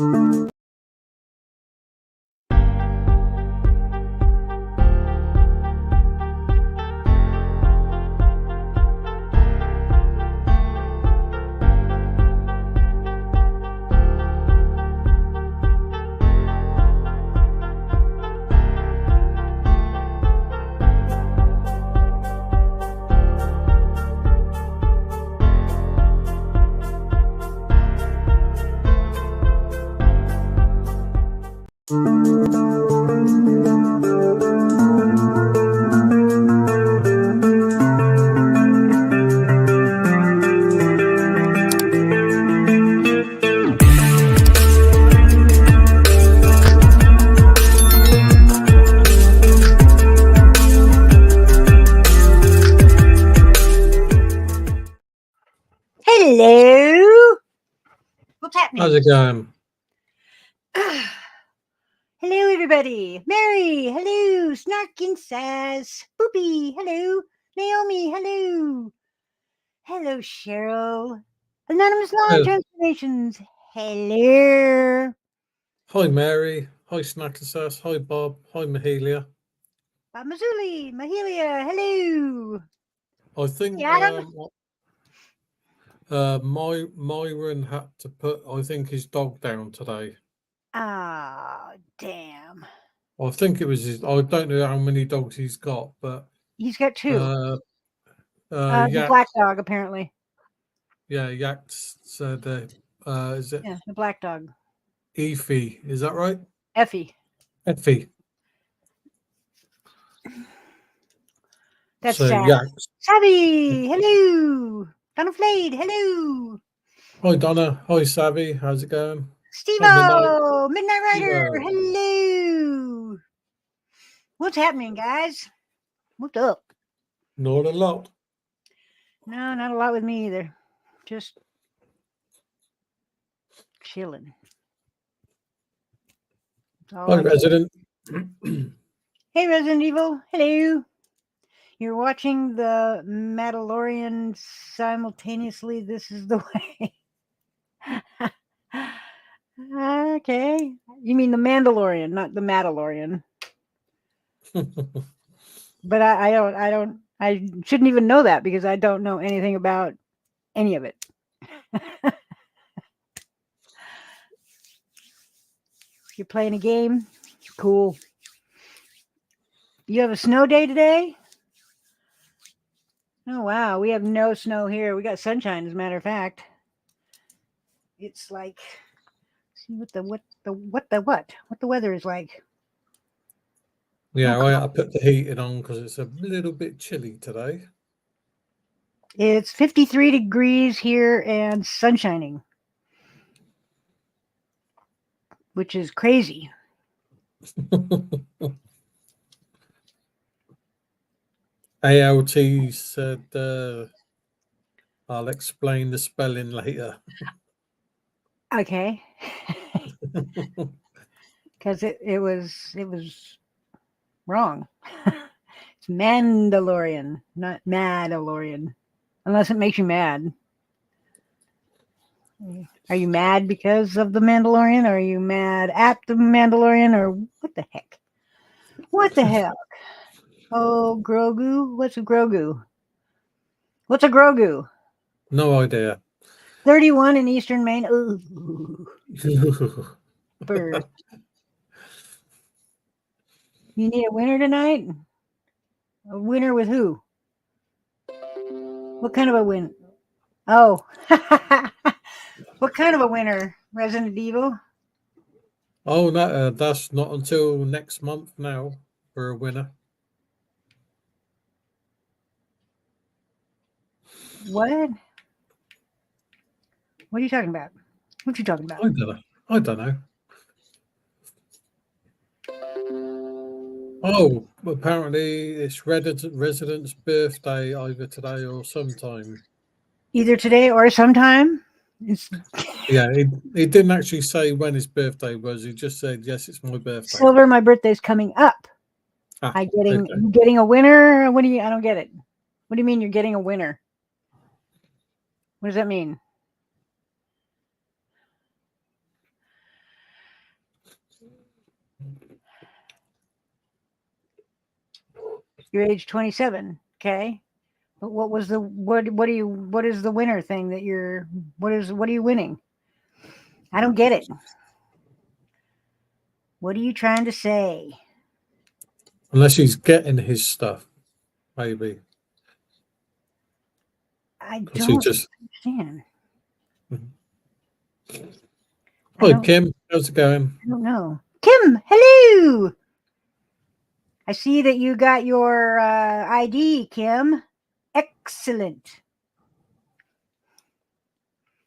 Hello. What's happening? How's it going? Hello, everybody. Mary, hello. Snark and Sass. Boopy, hello. Naomi, hello. Hello, Cheryl. Anonymous Law Hello. Transformations. Hello. Hi, Mary. Hi, Snackasass. Hi, Bob. Hi, Mahalia. Bob Mazzulli, Mahalia, hello. I think Hey, Adam. Myron had to put, I think, his dog down today. Ah, damn. I think it was his. I don't know how many dogs he's got, but He's got two. The Yak, black dog, apparently. yeah, Yak said, is it Yeah, the black dog. Effie? Is that right? Effie. Effie. That's so sad. Yak. Savvy, hello. Donna Flade, hello. Hi, Donna. Hi, Savvy. How's it going? Steve-O, Midnight Rider, Steve-O. hello. What's happening, guys? What's up? Not a lot. No, not a lot with me either. Just chilling. Hi, Resident. Hey, Resident Evil, hello. You're watching the Mandalorian simultaneously. This is the way. Okay. You mean the Mandalorian, not the Mandalorian. But I shouldn't even know that because I don't know anything about any of it. You're playing a game? Cool. You have a snow day today? Oh, wow. We have no snow here. We got sunshine, as a matter of fact. It's like, see what the weather is like. Yeah, I put the heating on because it's a little bit chilly today. It's 53 degrees here and sun shining, which is crazy. ALT said, I'll explain the spelling later. Okay. Because it was wrong. It's Mandalorian, not Madalorian. Unless it makes you mad. Are you mad because of the Mandalorian? Or are you mad at the Mandalorian? Or what the heck? What the hell? Oh, Grogu? What's a Grogu? What's a Grogu? No idea. 31 in Eastern Maine. Ooh. Bird. You need a winner tonight? A winner with who? What kind of a win? Oh. What kind of a winner? Resident Evil? Oh, no, that's not until next month now for a winner. What? What are you talking about? What you talking about? I don't know. Oh, apparently it's Resident's birthday either today or sometime. Either today or sometime. Yeah, he didn't actually say when his birthday was. He just said, yes, it's my birthday. Silver, my birthday's coming up. You getting a winner? What do you? I don't get it. What do you mean you're getting a winner? What does that mean? You're age 27. Okay. But what was the what is the winner thing that you're what are you winning? I don't get it. What are you trying to say? Unless he's getting his stuff, maybe. I Because he don't just. understand. Hi, Kim. How's it going? I don't know. Kim, hello. I see that you got your ID, Kim. Excellent.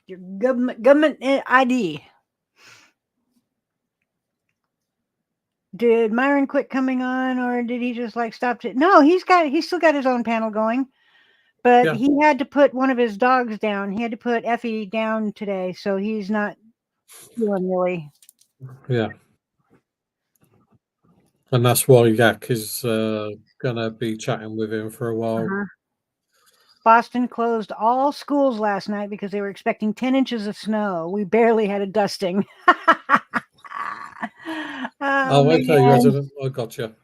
Your government ID. Did Myron quit coming on, or did he just like stop it? No, he's still got his own panel going, but Yeah. he had to put one of his dogs down. He had to put Effie down today, so he's not feeling really. Yeah. And that's why Yak is gonna be chatting with him for a while. Boston closed all schools last night because they were expecting 10 inches of snow. We barely had a dusting. Oh, okay, man. resident. I gotcha.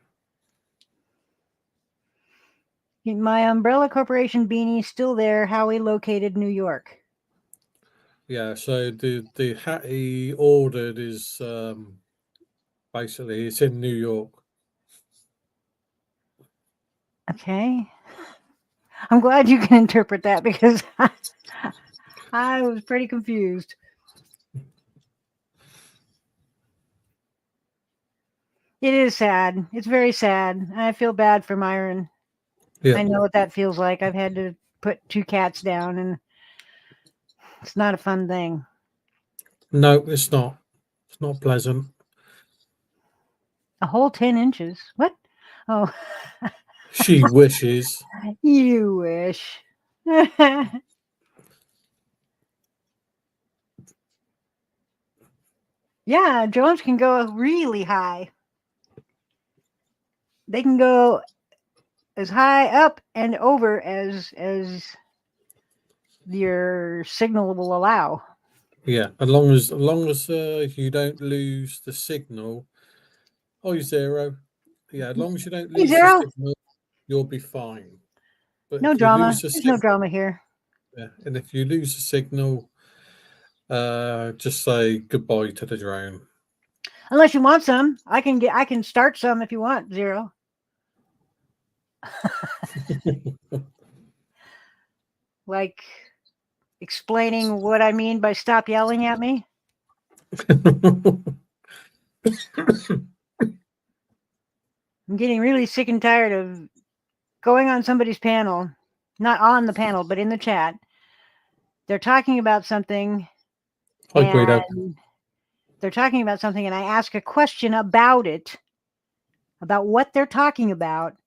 My Umbrella Corporation beanie still there. Howie located New York. Yeah, so the hat he ordered is basically it's in New York. Okay. I'm glad you can interpret that because I was pretty confused. It is sad. It's very sad. I feel bad for Myron. Yeah. I know what that feels like. I've had to put 2 cats down, and it's not a fun thing. No, it's not. It's not pleasant. A whole 10 inches? What? Oh. She wishes. You wish. Yeah, drones can go really high. They can go as high up and over as your signal will allow. Yeah, as long as you don't lose the signal. Oh, Zero. Yeah, as long as you don't lose the Zero. signal, you'll be fine. But No if you drama. lose the There's no signal, drama here. yeah, and if you lose the signal, just say goodbye to the drone. Unless you want some, I can start some if you want, Zero. Like explaining what I mean by stop yelling at me. I'm getting really sick and tired of going on somebody's panel, not on the panel, but in the chat. They're talking about something. Hi, Guido. They're talking about something, and I ask a question about it, about what they're talking about,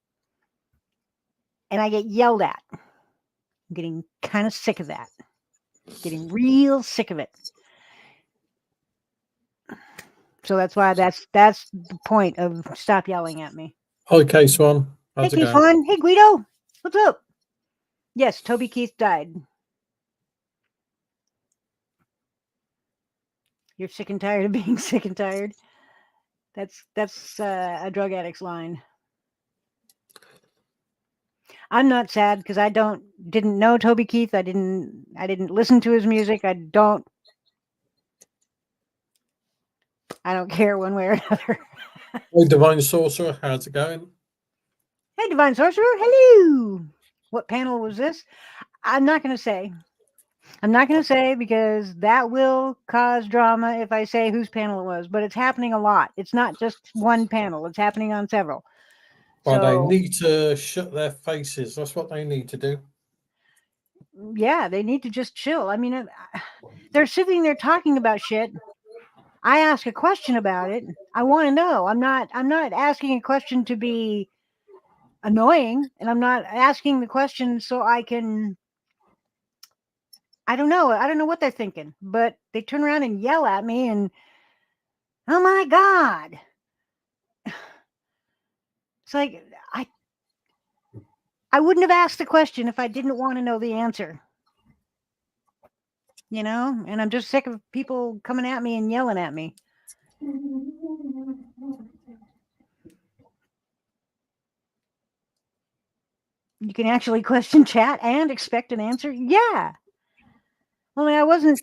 and I get yelled at. I'm getting kind of sick of that. Getting real sick of it. So that's why that's the point of stop yelling at me. Hi, K-Swan. How's Hey, it going? K-Swan. Hey, Guido. What's up? Yes, Toby Keith died. You're sick and tired of being sick and tired. That's a drug addict's line. I'm not sad because I didn't know Toby Keith. I didn't listen to his music. I don't care one way or another. Hey, Divine Sorcerer, how's it going? Hey, Divine Sorcerer. Hello. What panel was this? I'm not going to say. I'm not going to say because that will cause drama if I say whose panel it was, but it's happening a lot. It's not just one panel. It's happening on several. Well, So, they need to shut their faces. That's what they need to do. yeah, they need to just chill. I mean, they're sitting there talking about shit. I ask a question about it. I want to know. I'm not asking a question to be annoying, and I'm not asking the question so I can. I don't know. I don't know what they're thinking, but they turn around and yell at me, and oh my god, it's like I wouldn't have asked the question if I didn't want to know the answer. You know, and I'm just sick of people coming at me and yelling at me. You can actually question chat and expect an answer. Yeah. Only I wasn't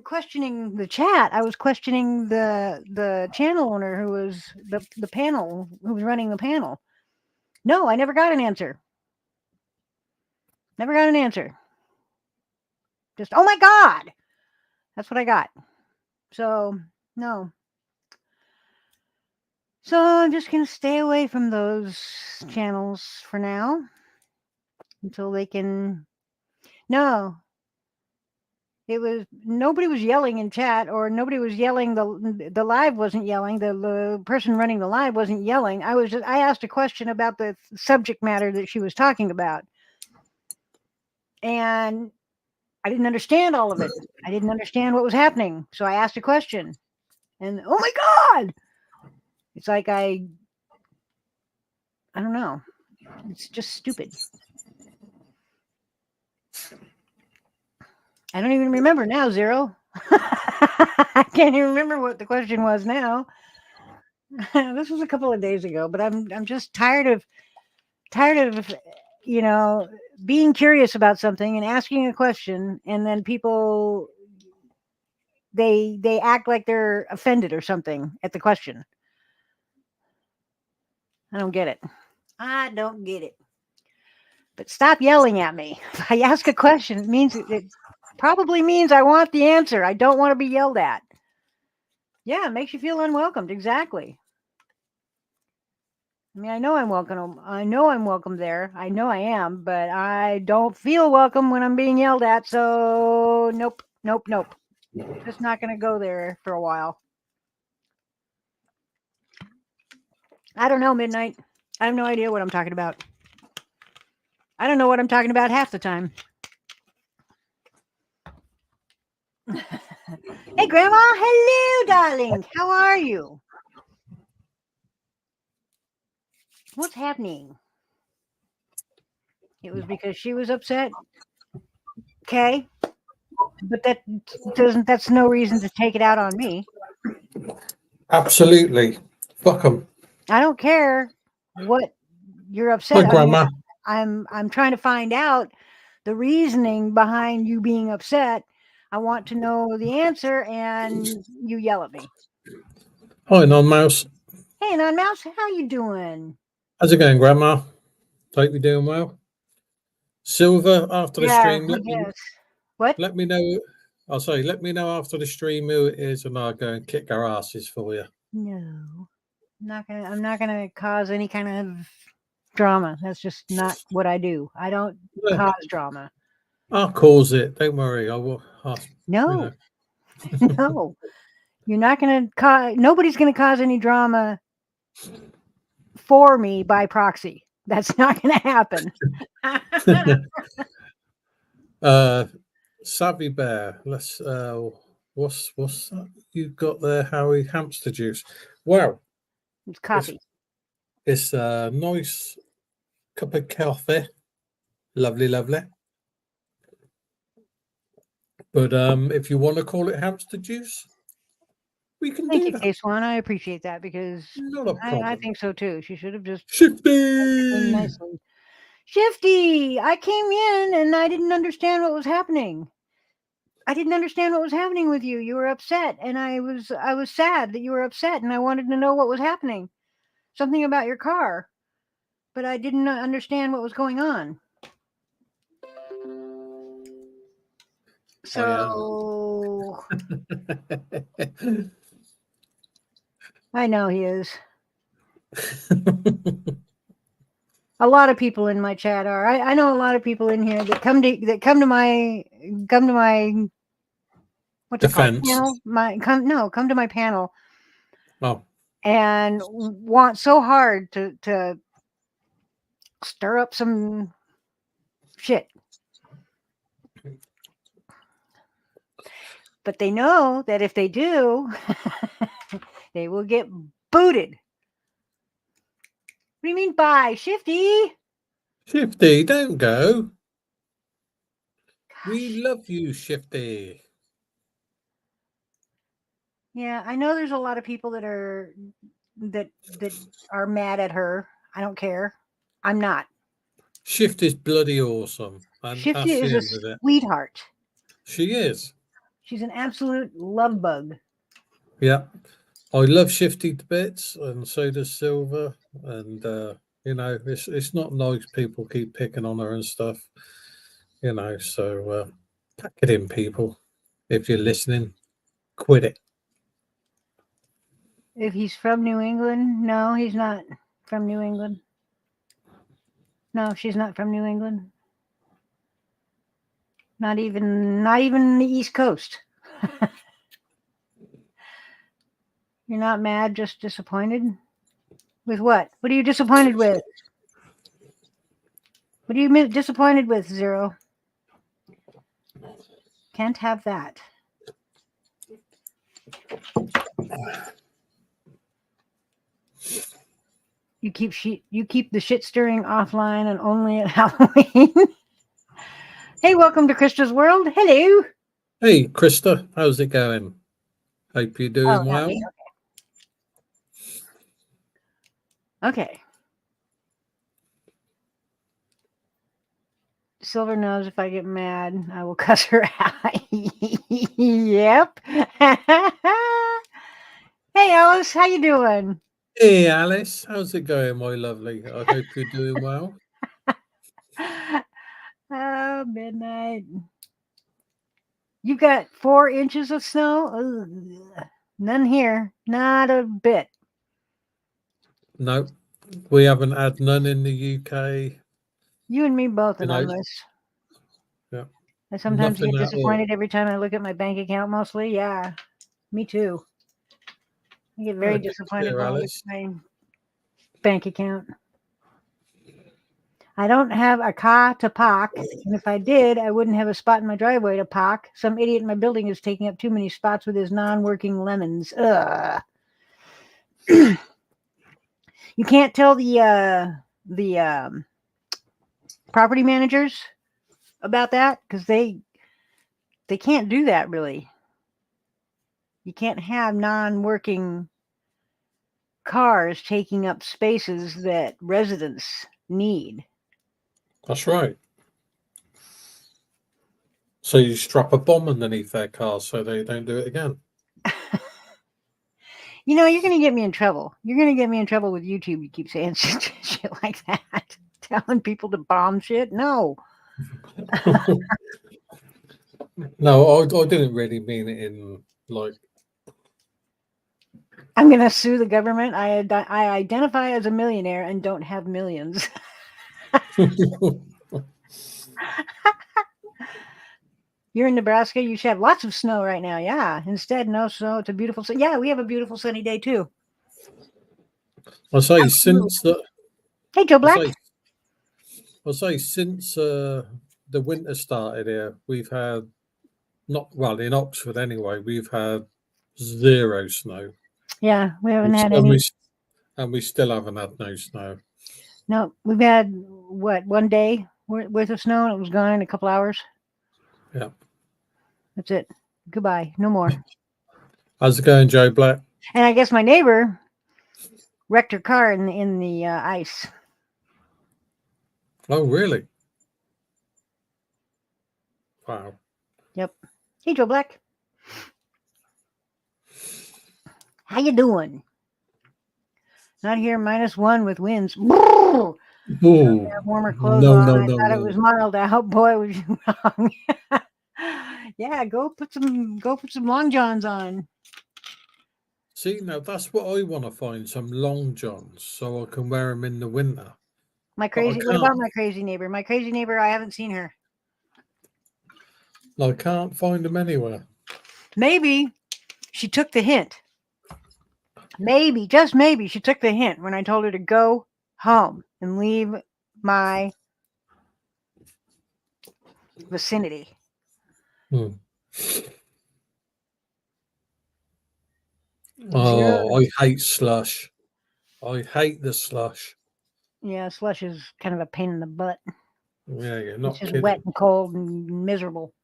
questioning the chat. I was questioning the channel owner who was the panel who was running the panel. No, I never got an answer. Never got an answer. Just, oh my God. That's what I got. So, no. So I'm just going to stay away from those channels for now until they can. No. It was nobody was yelling in chat, or nobody was yelling. The live wasn't yelling. The person running the live wasn't yelling. I asked a question about the subject matter that she was talking about, and I didn't understand all of it. I didn't understand what was happening, so I asked a question, and oh my God, it's like I don't know. It's just stupid. I don't even remember now, Zero. I can't even remember what the question was now. This was a couple of days ago, but I'm just tired of you know, being curious about something and asking a question, and then people they act like they're offended or something at the question. I don't get it. I don't get it. But stop yelling at me. If I ask a question, it probably means I want the answer. I don't want to be yelled at. Yeah, it makes you feel unwelcomed. Exactly. I mean, I know I'm welcome. I know I'm welcome there. I know I am, but I don't feel welcome when I'm being yelled at. So nope, nope, nope. Just not going to go there for a while. I don't know, Midnight. I have no idea what I'm talking about. I don't know what I'm talking about half the time. Hey, Grandma. Hello, darling. How are you? What's happening? It was because she was upset. Okay. But that's no reason to take it out on me. Absolutely. Fuck them. I don't care what you're Hi, upset. Grandma. I'm trying to find out the reasoning behind you being upset. I want to know the answer, and you yell at me. Hi, Non-Mouse. Hey, Non Mouse, how you doing? How's it going, Grandma? Hope you're doing well. Silver, after the Yeah, stream, yes. What? let me know. I'll say, let me know after the stream who it is, and I'll go and kick our asses for you. No, I'm not gonna cause any kind of drama. That's just not what I do. I don't cause drama. I'll cause it. Don't worry. I will. No, no. You're not gonna cause. Nobody's gonna cause any drama for me by proxy. That's not gonna happen. Savvy Bear. Let's. What's that you've got there, Harry? Hamster juice. Wow. It's coffee. It's a nice cup of coffee. Lovely, lovely. But if you want to call it hamster juice, we can Thank do you, that. Case One. I appreciate that because Not a problem. I think so too. She should have just Shifty. nicely. Shifty, I came in and I didn't understand what was happening. I didn't understand what was happening with you. You were upset, and I was sad that you were upset, and I wanted to know what was happening. Something about your car, but I didn't understand what was going on. So I know he is. A lot of people in my chat are. I know a lot of people in here that come to my what's it called? Defense. Panel? Come to my panel. Oh. And want so hard to stir up some shit. But they know that if they do, they will get booted. What do you mean by Shifty? Shifty, don't go. Gosh. We love you, Shifty. Yeah, I know there's a lot of people that are mad at her. I don't care. I'm not. Shift is bloody awesome, and Shifty that's is the a end of it. sweetheart. She is. She's an absolute love bug. Yeah. I love Shifty to bits, and so does Silver. And you know, it's not nice people keep picking on her and stuff. You know, so pack it in, people. If you're listening, quit it. If he's from New England, no, he's not from New England. No, she's not from New England. Not even the East Coast. You're not mad, just disappointed? With what? What are you disappointed with? What are you disappointed with, Zero? Can't have that. You keep the shit stirring offline and only at Halloween. Hey, welcome to Krista's World. Hello. Hey, Krista, how's it going? Hope you're doing Not well. me. Okay. Silver knows if I get mad, I will cuss her out. Yep. Hey, Alice, how you doing? Hey, Alice, how's it going, my lovely? I hope you're doing well. Oh, midnight. You got 4 inches of snow? Ugh. None here. Not a bit. No, we haven't had none in the UK. You and me both, You know, Anonymous. yeah, I sometimes nothing get at all. disappointed every time I look at my bank account, mostly. Yeah, me too. I get very Oh, dear, disappointed when I look Alice. at my bank account. I don't have a car to park, and if I did, I wouldn't have a spot in my driveway to park. Some idiot in my building is taking up too many spots with his non-working lemons. Ugh. You can't tell the property managers about that because they can't do that really. You can't have non-working cars taking up spaces that residents need. That's right. So you strap a bomb underneath their car so they don't do it again. You know, you're going to get me in trouble. You're going to get me in trouble with YouTube. You keep saying shit like that. Telling people to bomb shit. No. No, I didn't really mean it in like. I'm going to sue the government. I identify as a millionaire and don't have millions. You're in Nebraska. You should have lots of snow right now. Yeah. Instead, no snow. It's a beautiful. Yeah, we have a beautiful sunny day too. I say Absolutely. since the. Hey, Joe Black. I say since the winter started here, we've had in Oxford anyway. We've had 0 snow. Yeah, we haven't had any. And we still haven't had no snow. No, we've had one day worth of snow and it was gone in a couple hours. Yeah. That's it. Goodbye. No more. How's it going, Joe Black? And I guess my neighbor wrecked her car in the ice. Oh, really? Wow. Yep. Hey, Joe Black. How you doing? Not here, -1 with winds. Ooh, have warmer clothes on. I thought it was mild out. Boy, was you wrong. Yeah, go put some long johns on. See, now that's what I want to find, some long johns, so I can wear them in the winter. What about my crazy neighbor? My crazy neighbor, I haven't seen her. I can't find them anywhere. Maybe she took the hint. Maybe, just maybe, she took the hint when I told her to go home and leave my vicinity. Oh, I hate slush. I hate the slush. Yeah, slush is kind of a pain in the butt. Yeah, you're not it's just kidding. Wet and cold and miserable.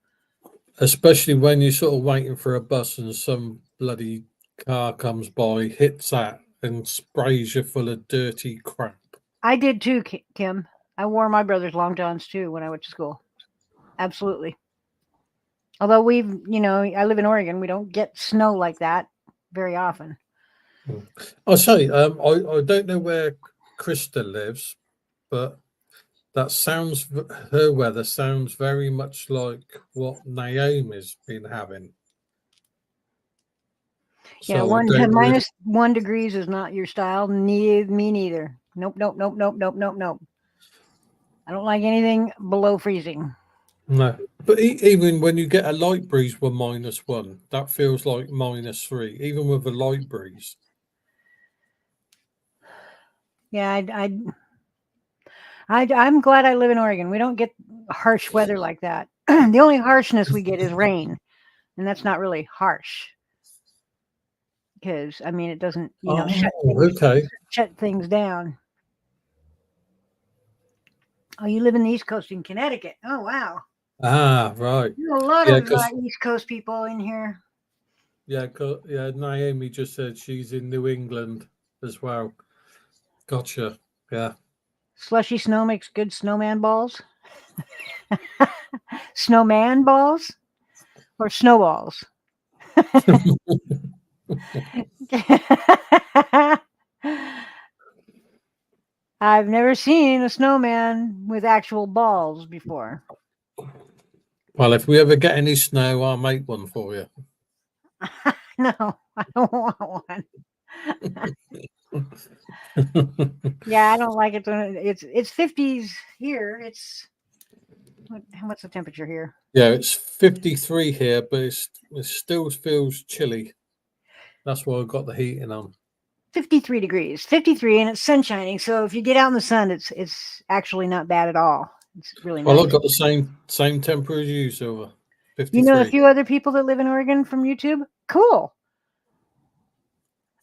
Especially when you're sort of waiting for a bus and some bloody car comes by, hits that, and sprays you full of dirty crap. I did too, Kim. I wore my brother's long johns too when I went to school. Absolutely. Although I live in Oregon, we don't get snow like that very often. I'll say, I don't know where Krista lives, but her weather sounds very much like what Naomi's been having. Yeah, So I don't really, -1 degrees is not your style. Me neither. Nope, nope, nope, nope, nope, nope, nope. I don't like anything below freezing. no. But even when you get a light breeze with -1, that feels like -3, even with a light breeze. Yeah, I'm glad I live in Oregon. We don't get harsh weather like that. The only harshness we get is rain, and that's not really harsh because it doesn't Okay. shut things down. Oh, you live in the East Coast in Connecticut. Oh, wow. Ah, right. There's a lot Yeah, of because East Coast people in here. yeah, Naomi just said she's in New England as well. Gotcha. Yeah. Slushy snow makes good snowman balls. Snowman balls or snowballs? I've never seen a snowman with actual balls before. Well, if we ever get any snow, I'll make one for you. No, I don't want one. Yeah, I don't like it. It's 50s here. What's the temperature here? Yeah, it's 53 here, but it still feels chilly. That's why I've got the heating on. 53 degrees, 53, and it's sun shining. So if you get out in the sun, it's actually not bad at all. It's really nice. Well, I've got the same temperature as you, Silver. 53. You know a few other people that live in Oregon from YouTube? Cool.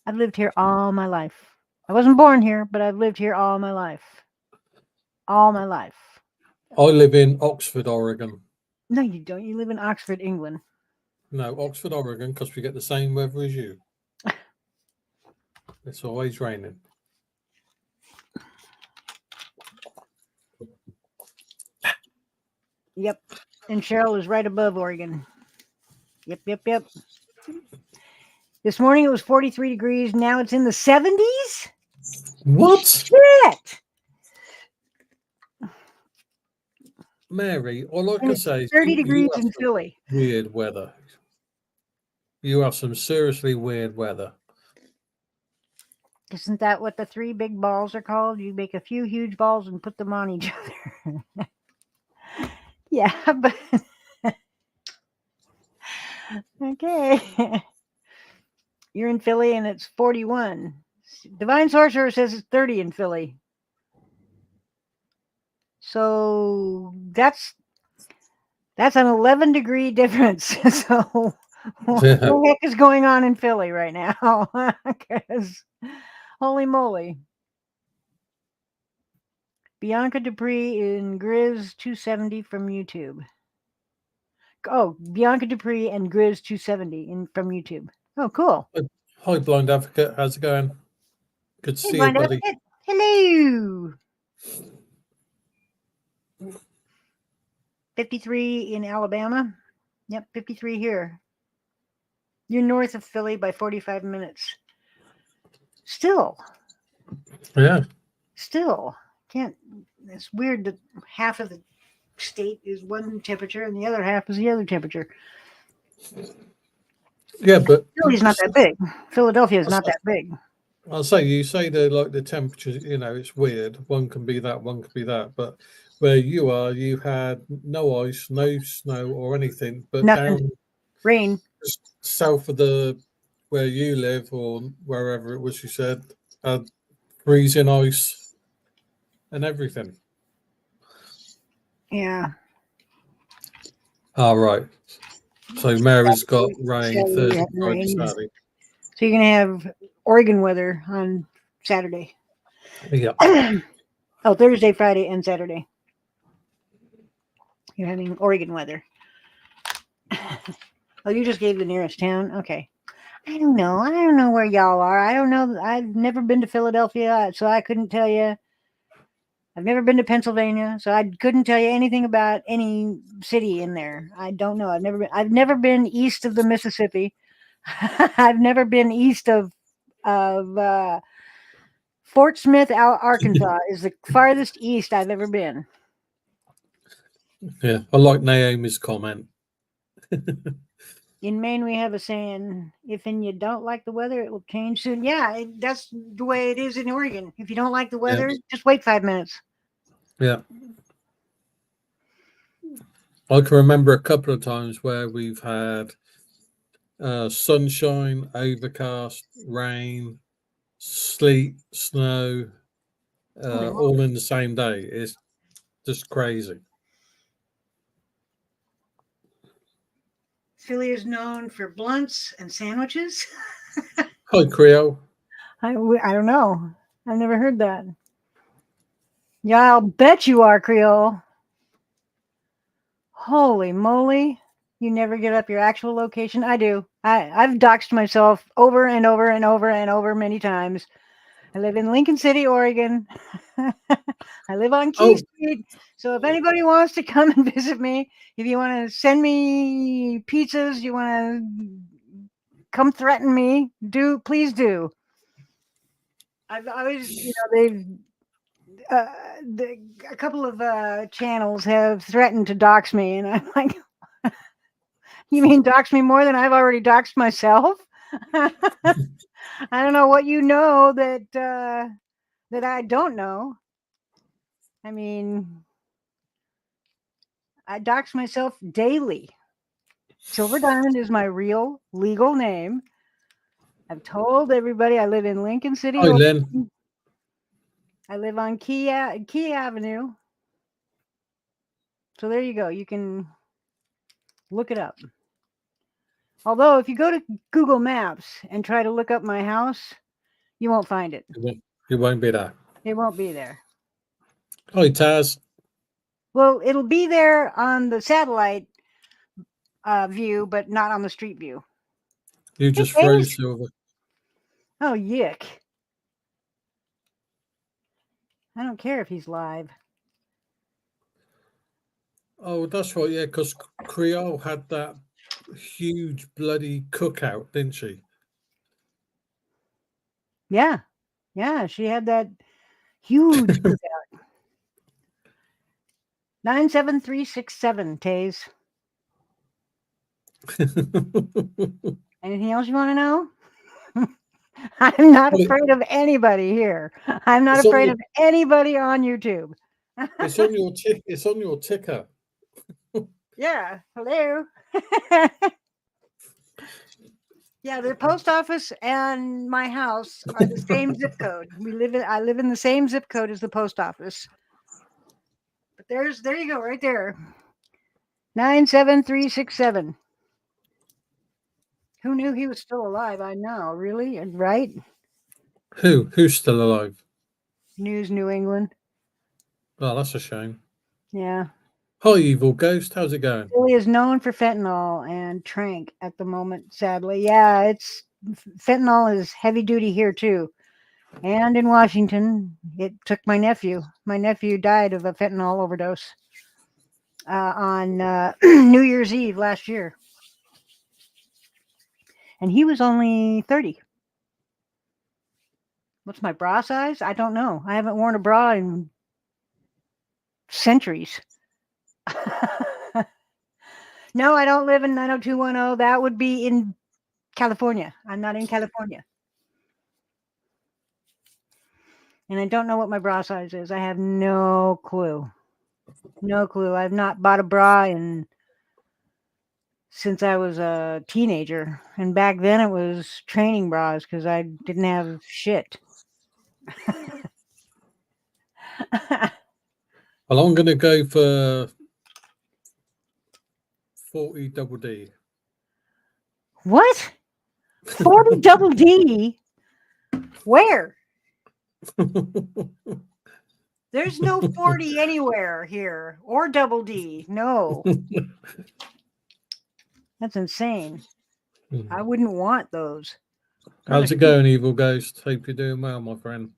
I've lived here all my life. I wasn't born here, but I've lived here all my life. All my life. I live in Oxford, Oregon. No, you don't. You live in Oxford, England. No, Oxford, Oregon, because we get the same weather as you. It's always raining. Yep. And Cheryl is right above Oregon. Yep, yep, yep. This morning it was 43 degrees. Now it's in the 70s? What? Shit! Mary, all I can say is 30 you degrees have in some Philly. weird weather. You have some seriously weird weather. Isn't that what the 3 big balls are called? You make a few huge balls and put them on each other. Yeah, but okay. You're in Philly and it's 41. Divine Sorcerer says it's 30 in Philly. So that's an 11-degree difference. So what the heck is going on in Philly right now? Because holy moly. Bianca Dupree in Grizz 270 from YouTube. Oh, Bianca Dupree and Grizz 270 from YouTube. Oh, cool. Hi, Blind Advocate. How's it going? Good to see you, Blind buddy. Advocate. Hello. 53 in Alabama. Yep, 53 here. You're north of Philly by 45 minutes. Still. Yeah. Still. Can't. It's weird that half of the state is one temperature and the other half is the other temperature. Yeah, but Philly's not that big. Philadelphia is not that big. I'll say you say the temperature, it's weird. One can be that, one can be that. But where you are, you had no ice, no snow or anything, but Nothing. down Rain. just south of where you live or wherever it was you said, had freezing ice and everything. Yeah. All right. So Mary's got rain Thursday, Friday, Saturday. So you're gonna have Oregon weather on Saturday. Yeah. Oh, Thursday, Friday, and Saturday. You're having Oregon weather. Oh, you just gave the nearest town? Okay. I don't know. I don't know where y'all are. I don't know. I've never been to Philadelphia, so I couldn't tell you. I've never been to Pennsylvania, so I couldn't tell you anything about any city in there. I don't know. I've never been east of the Mississippi. I've never been east of Fort Smith, Arkansas is the farthest east I've ever been. Yeah, I like Naomi's comment. In Maine, we have a saying, if you don't like the weather, it will change soon. Yeah, that's the way it is in Oregon. If you don't like the weather, just wait 5 minutes. Yeah. I can remember a couple of times where we've had sunshine, overcast, rain, sleet, snow, all in the same day. It's just crazy. Philly is known for blunts and sandwiches. Hi, Creole. I don't know. I've never heard that. Yeah, I'll bet you are, Creole. Holy moly. You never get up your actual location? I do. I've doxed myself over and over and over and over many times. I live in Lincoln City, Oregon. I live on Key Street. So if anybody wants to come and visit me, if you want to send me pizzas, you want to come threaten me, please do. I've always, a couple of channels have threatened to dox me, and I'm like, you mean dox me more than I've already doxed myself? I don't know what you know that I don't know. I mean, I dox myself daily. Silver Diamond is my real legal name. I've told everybody I live in Lincoln City. Hi, Lynn. I live on Key Avenue. So there you go. You can look it up. Although if you go to Google Maps and try to look up my house, you won't find it. It won't be there. It won't be there. Hi, Taz. Well, it'll be there on the satellite view, but not on the street view. You just froze, Silver. Oh, yuck. I don't care if he's live. Oh, that's right. Yeah, because Creole had that huge bloody cookout, didn't she? Yeah. Yeah, she had that huge cookout. 97367, Taze. Anything else you want to know? I'm not afraid of anybody here. I'm not afraid of anybody on YouTube. It's on your It's on your ticker. Yeah. Hello. Yeah, the post office and my house are the same zip code. I live in the same zip code as the post office. But there you go, right there. 97367. Who knew he was still alive? I know, really, right? Who's still alive? News New England. Oh, that's a shame. Yeah. Hi, Evil Ghost. How's it going? Philly is known for fentanyl and trank at the moment, sadly. Yeah, fentanyl is heavy duty here too. And in Washington, it took my nephew. My nephew died of a fentanyl overdose on New Year's Eve last year. And he was only 30. What's my bra size? I don't know. I haven't worn a bra in centuries. No, I don't live in 90210. That would be in California. I'm not in California. And I don't know what my bra size is. I have no clue. No clue. I've not bought a bra since I was a teenager. And back then it was training bras because I didn't have shit. Well, I'm going to go for 40 double D. What? 40 double D? Where? There's no 40 anywhere here or double D. No. That's insane. I wouldn't want those. How's it going, Evil Ghost? Hope you're doing well, my friend.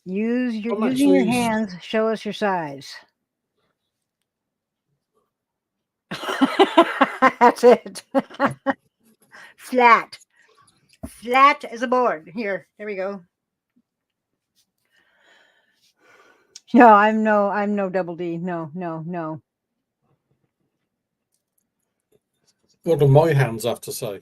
I'm using your actually hands. Show us your size. That's it. Flat as a board. Here, there we go. No, I'm no double D. No. what do my hands have to say?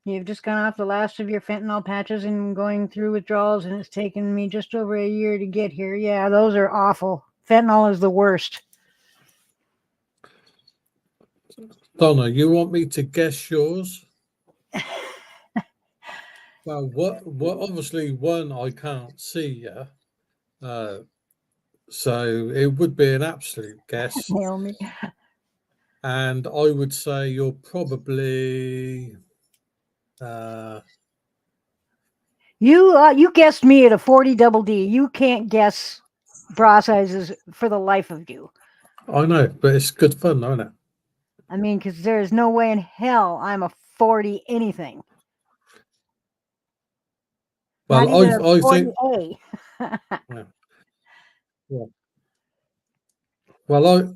You've just gone off the last of your fentanyl patches and going through withdrawals, and it's taken me just over a year to get here. Yeah, those are awful. Fentanyl is the worst. Donna, you want me to guess yours? Well, what obviously one I can't see you, so it would be an absolute guess, Naomi. and I would say you're probably You guessed me at a 40 double D. You can't guess bra sizes for the life of you. I know, but it's good fun, isn't it? I mean, because there is no way in hell I'm a 40 anything. Not Well, even a I 40A. yeah. Well,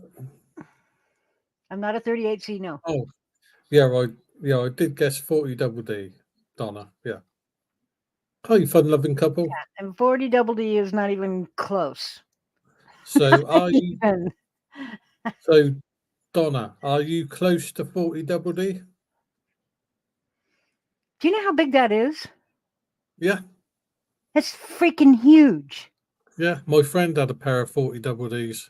I'm not a 38C, no. I did guess 40 double D, Donna. Yeah. Oh, you fun-loving couple. And 40 double D is not even close. So are you? Even. So Donna, are you close to 40 double D? Do you know how big that is? Yeah. That's freaking huge. Yeah. My friend had a pair of 40 double Ds.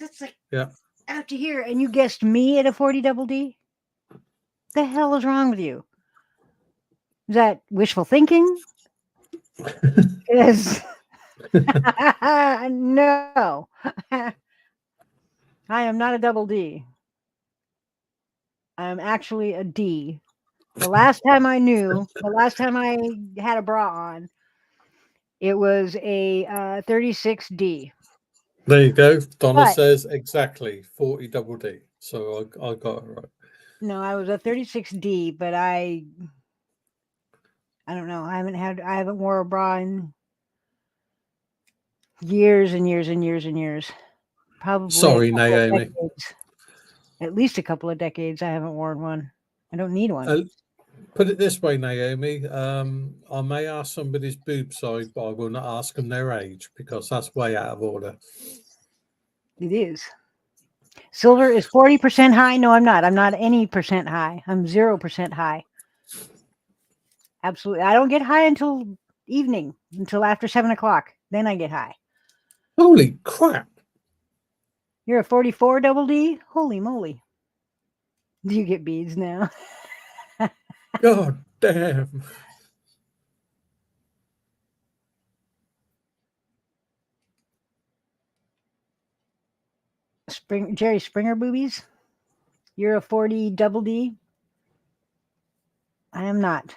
That's like Yeah. out to here, and you guessed me at a 40 double D? The hell is wrong with you? Is that wishful thinking? Is no. I am not a double D. I'm actually a D. The last time I had a bra on, it was a 36D. There you go. Donna But says exactly 40 double D. So I got it right. no, I was a 36D, but I don't know. I haven't wore a bra in years and years and years and years. Probably Sorry, a couple of Naomi. decades. At least a couple of decades I haven't worn one. I don't need one. Put it this way, Naomi. I may ask somebody's boob size, but I will not ask them their age because that's way out of order. It is. Silver is 40% high. No, I'm not. I'm not any percent high. I'm 0% high. Absolutely. I don't get high until evening, until after 7 o'clock. Then I get high. Holy crap. You're a 44 double D? Holy moly. Do you get beads now? God damn. Jerry Springer boobies? You're a 40 double D? I am not.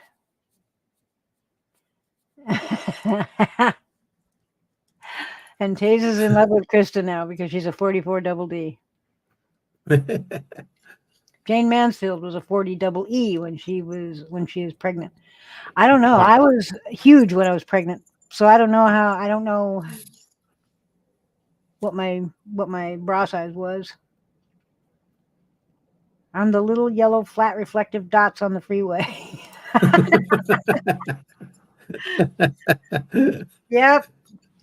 And Taze is in love with Krista now because she's a 44 double D. Jane Mansfield was a 40 double E when she was pregnant. I don't know. Wow. I was huge when I was pregnant, so I don't know what my bra size was. I'm the little yellow flat reflective dots on the freeway. Yep,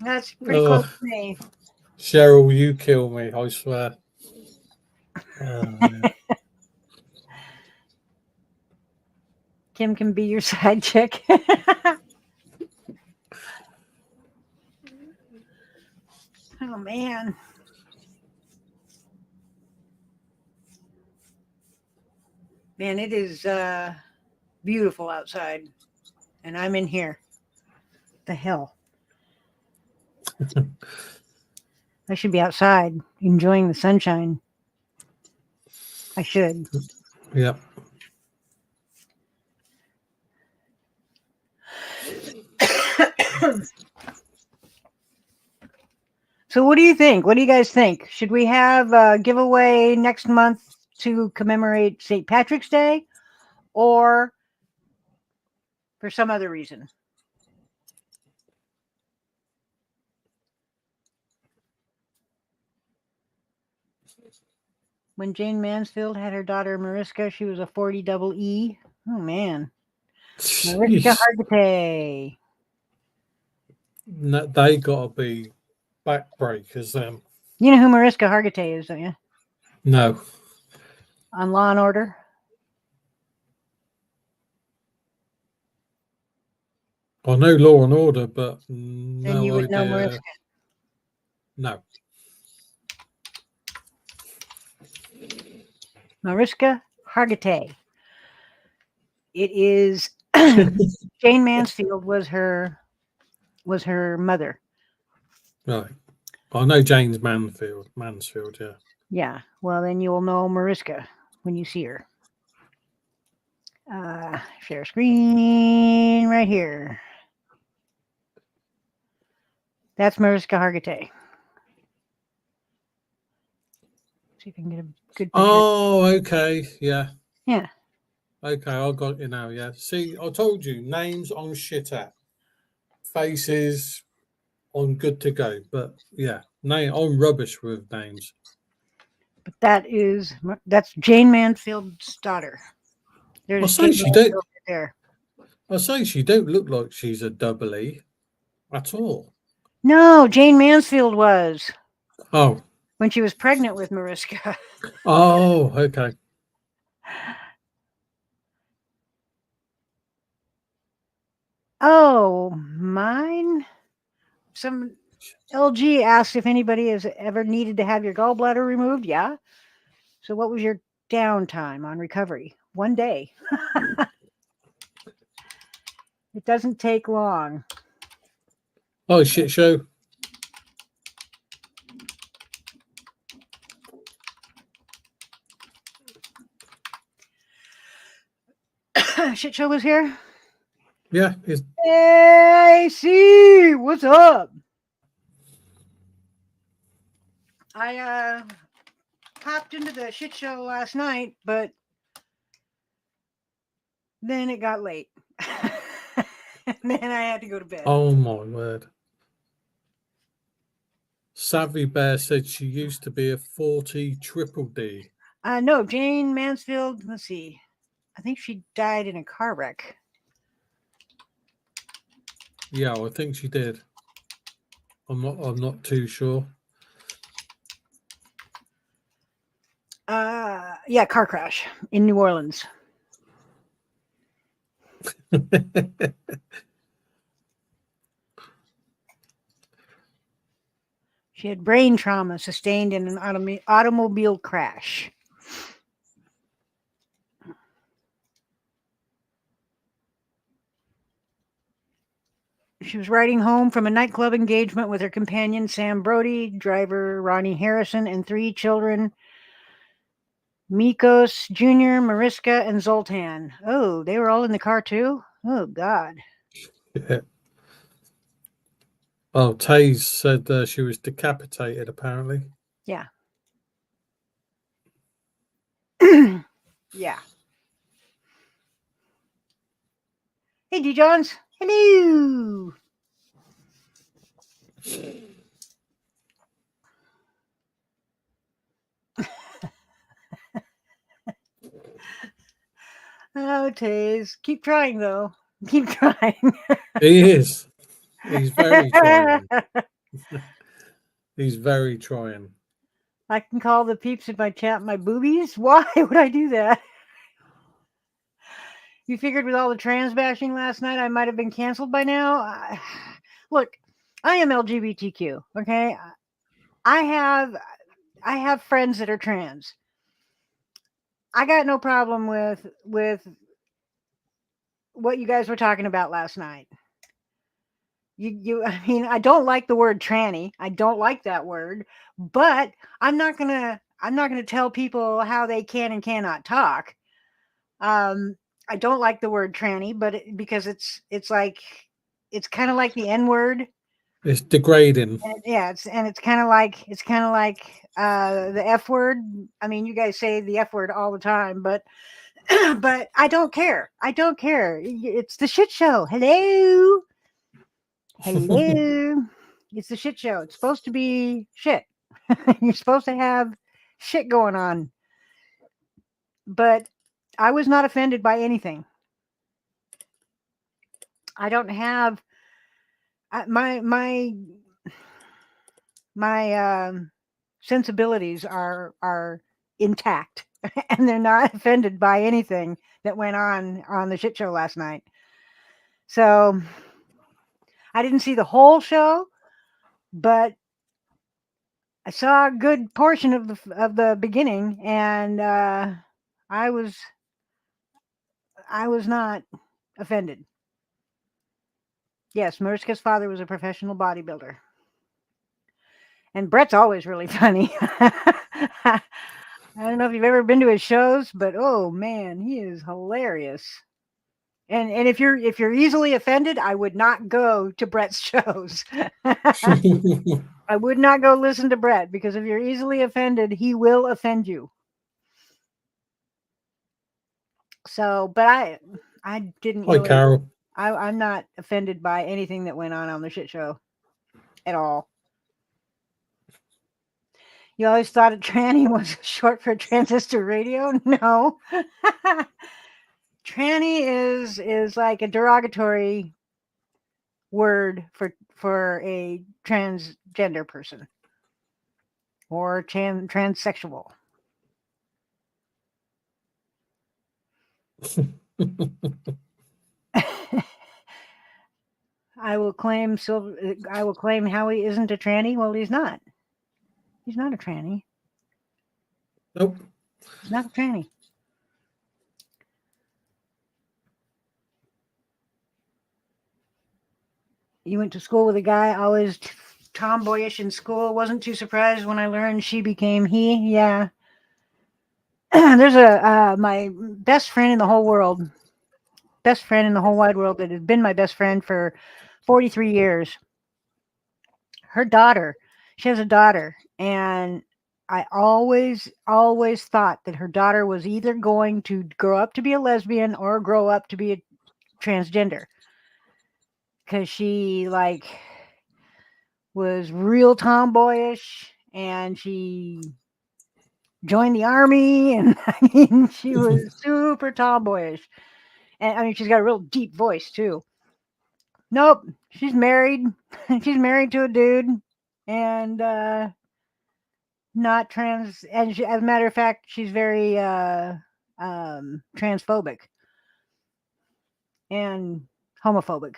that's pretty close to me. Cheryl, you kill me, I swear. Kim can be your side chick. Oh man. Man, it is beautiful outside. And I'm in here. The hell. I should be outside enjoying the sunshine. I should. Yep. So what do you think? What do you guys think? Should we have a giveaway next month to commemorate St. Patrick's Day or for some other reason? When Jane Mansfield had her daughter Mariska, she was a 40 double E. Oh man. Mariska Jeez. Hargitay. No, they gotta be backbreakers then. You know who Mariska Hargitay is, don't you? No. On Law and Order. I know Law and Order, but Then no you would know idea. Mariska. No. Mariska Hargitay. It is Jane Mansfield was her mother. Right. I know James Mansfield, yeah. Yeah. Well, then you'll know Mariska when you see her. Share screen right here. That's Mariska Hargitay. See if I can get a good picture. Oh, okay. Yeah. Yeah. Okay, I got you now, yeah. See, I told you, names I'm shit at. Faces, I'm good to go. But yeah, I'm rubbish with names. But that's Jane Mansfield's daughter. There's Jane Mansfield right there. I say she don't look like she's a double E at all. No, Jane Mansfield was. Oh. When she was pregnant with Mariska. Oh, okay. Oh, mine? Some LG asked if anybody has ever needed to have your gallbladder removed. Yeah. So what was your downtime on recovery? 1 day. It doesn't take long. Oh, shit show. Shit show was here? Yeah. Hey, see, what's up? I popped into the shit show last night, but then it got late. And then I had to go to bed. Oh my word. Savvy Bear said she used to be a 40 triple D. No, Jane Mansfield, let's see. I think she died in a car wreck. Yeah, I think she did. I'm not too sure. Yeah, car crash in New Orleans. She had brain trauma sustained in an automobile crash. She was riding home from a nightclub engagement with her companion, Sam Brody, driver Ronnie Harrison, and 3 children, Mikos Jr., Mariska, and Zoltan. Oh, they were all in the car too? Oh, God. Yeah. Oh, Taze said she was decapitated, apparently. Yeah. Yeah. Hey, D. Johns. Hello. Oh, Taze. Keep trying, though. Keep trying. He is. He's very trying. He's very trying. I can call the peeps in my chat my boobies? Why would I do that? You figured with all the trans bashing last night, I might have been canceled by now? Look, I am LGBTQ, okay? I have friends that are trans. I got no problem with what you guys were talking about last night. I mean, I don't like the word tranny. I don't like that word, but I'm not gonna tell people how they can and cannot talk. I don't like the word tranny, but because it's kind of like the N word. It's degrading. Yeah, it's kind of like the F word. I mean, you guys say the F word all the time, but but I don't care. I don't care. It's the shit show. Hello. Hello. It's the shit show. It's supposed to be shit. You're supposed to have shit going on. But I was not offended by anything. I don't have my sensibilities are intact, and they're not offended by anything that went on the shit show last night. So I didn't see the whole show, but I saw a good portion of the beginning, and I was not offended. Yes, Mariska's father was a professional bodybuilder. And Brett's always really funny. I don't know if you've ever been to his shows, but oh man, he is hilarious. And if you're easily offended, I would not go to Brett's shows. I would not go listen to Brett, because if you're easily offended, he will offend you. So, but I didn't Hi, really. Carol. I'm not offended by anything that went on the shit show at all. You always thought a tranny was short for transistor radio? No. Tranny is like a derogatory word for a transgender person or transsexual. I will claim Howie isn't a tranny. Well, he's not. He's not a tranny. Nope. He's not a tranny. You went to school with a guy always tomboyish in school. Wasn't too surprised when I learned she became he. Yeah. There's my best friend in the whole world, best friend in the whole wide world that has been my best friend for 43 years. Her daughter, she has a daughter, and I always thought that her daughter was either going to grow up to be a lesbian or grow up to be a transgender, because she was real tomboyish, and she joined the army, and I mean, she was super tomboyish. And I mean, she's got a real deep voice too. Nope, she's married. She's married to a dude, and not trans. And as a matter of fact, she's very transphobic and homophobic.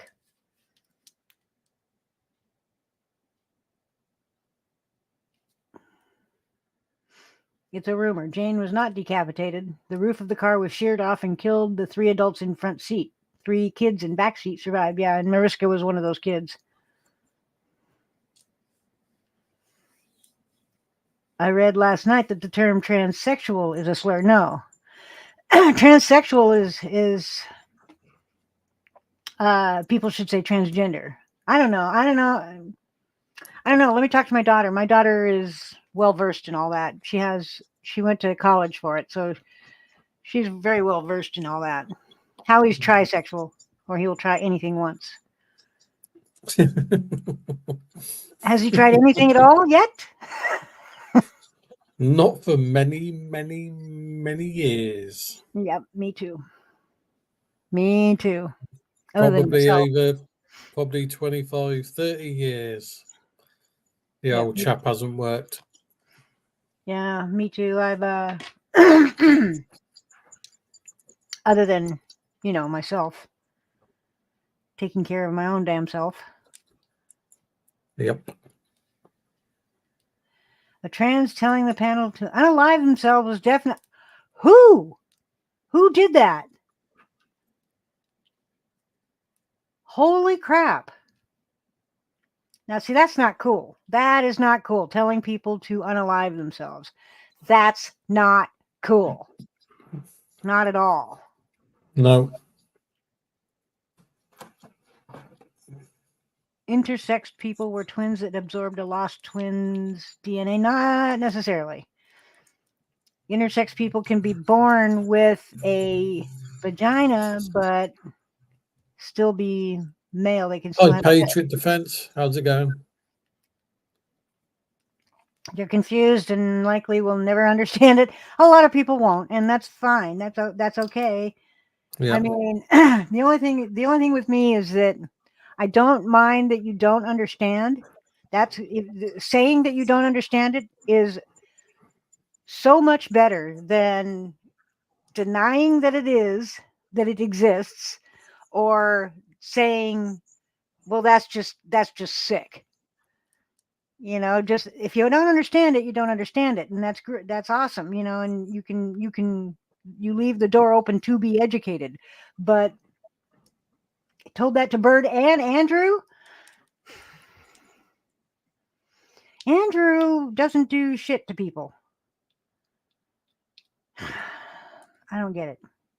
It's a rumor. Jane was not decapitated. The roof of the car was sheared off and killed the 3 adults in front seat. 3 kids in back seat survived. Yeah, and Mariska was one of those kids. I read last night that the term transsexual is a slur. No. Transsexual is people should say transgender. I don't know. Let me talk to my daughter. My daughter is well versed in all that. She went to college for it, so she's very well versed in all that. Howie's trisexual, or he will try anything once. Has he tried anything at all yet? Not for many, many, many years. Yep, me too. Me too. Probably 25, 30 years. The old chap hasn't worked. Yeah, me too. I've other than, myself, taking care of my own damn self. Yep. A trans telling the panel to unalive themselves was definite. Who did that? Holy crap. Now, see, that's not cool. That is not cool. Telling people to unalive themselves. That's not cool. Not at all. No. Intersex people were twins that absorbed a lost twin's DNA. Not necessarily. Intersex people can be born with a vagina, but still be male. They can still have Patriot Defense. How's it going? You're confused and likely will never understand it. A lot of people won't, and that's fine. That's okay. Yeah. I mean, the only thing with me is that I don't mind that you don't understand. Saying that you don't understand it is so much better than denying that it exists, or saying, "Well, that's just sick." Just if you don't understand it, you don't understand it, and that's great. That's awesome. And you leave the door open to be educated. But I told that to Bird and Andrew. Andrew doesn't do shit to people. I don't get it.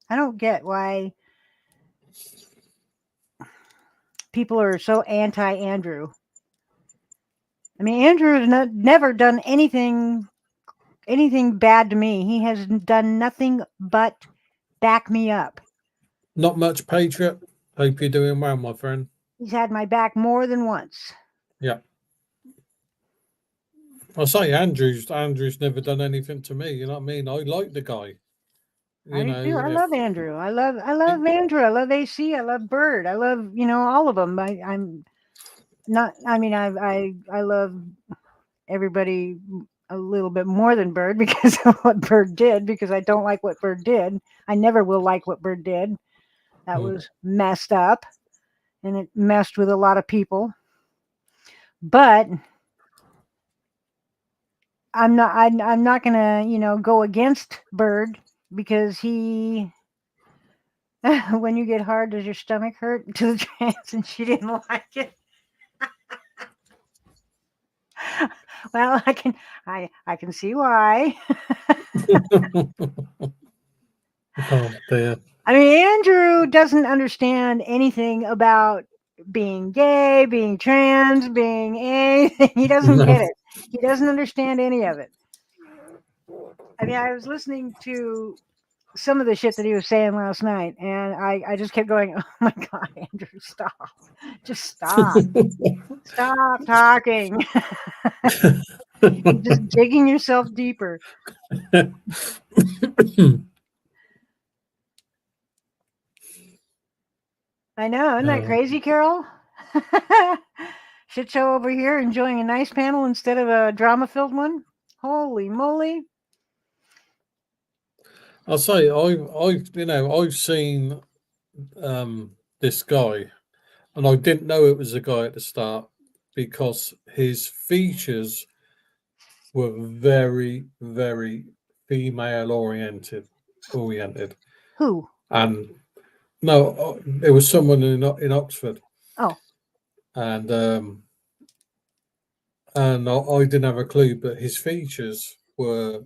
I don't get why people are so anti Andrew. I mean, Andrew has never done anything bad to me. He has done nothing but back me up. Not much, Patriot. Hope you're doing well, my friend. He's had my back more than once. Yeah. I say Andrew's never done anything to me. You know what I mean? I like the guy. I You do too. know, I if love Andrew. I love Andrew. I love AC. I love Bird. I love all of them. I'm not. I mean, I love everybody a little bit more than Bird because of what Bird did. Because I don't like what Bird did. I never will like what Bird did. That was messed up, and it messed with a lot of people. But I'm not gonna go against Bird because he. When you get hard, does your stomach hurt? To the trans, and she didn't like it. Well, I can see why. oh dear. I mean, Andrew doesn't understand anything about being gay, being trans, being anything. He doesn't No. get it. He doesn't understand any of it. I mean, I was listening to some of the shit that he was saying last night, and I just kept going, "Oh my god, Andrew, stop! Just stop! Stop talking! You're just digging yourself deeper." I know, isn't that crazy, Carol? Shit show over here, enjoying a nice panel instead of a drama-filled one. Holy moly! I'll say I've seen this guy, and I didn't know it was a guy at the start because his features were very, very female oriented, Who? and no, it was someone in Oxford, Oh, and I didn't have a clue, but his features were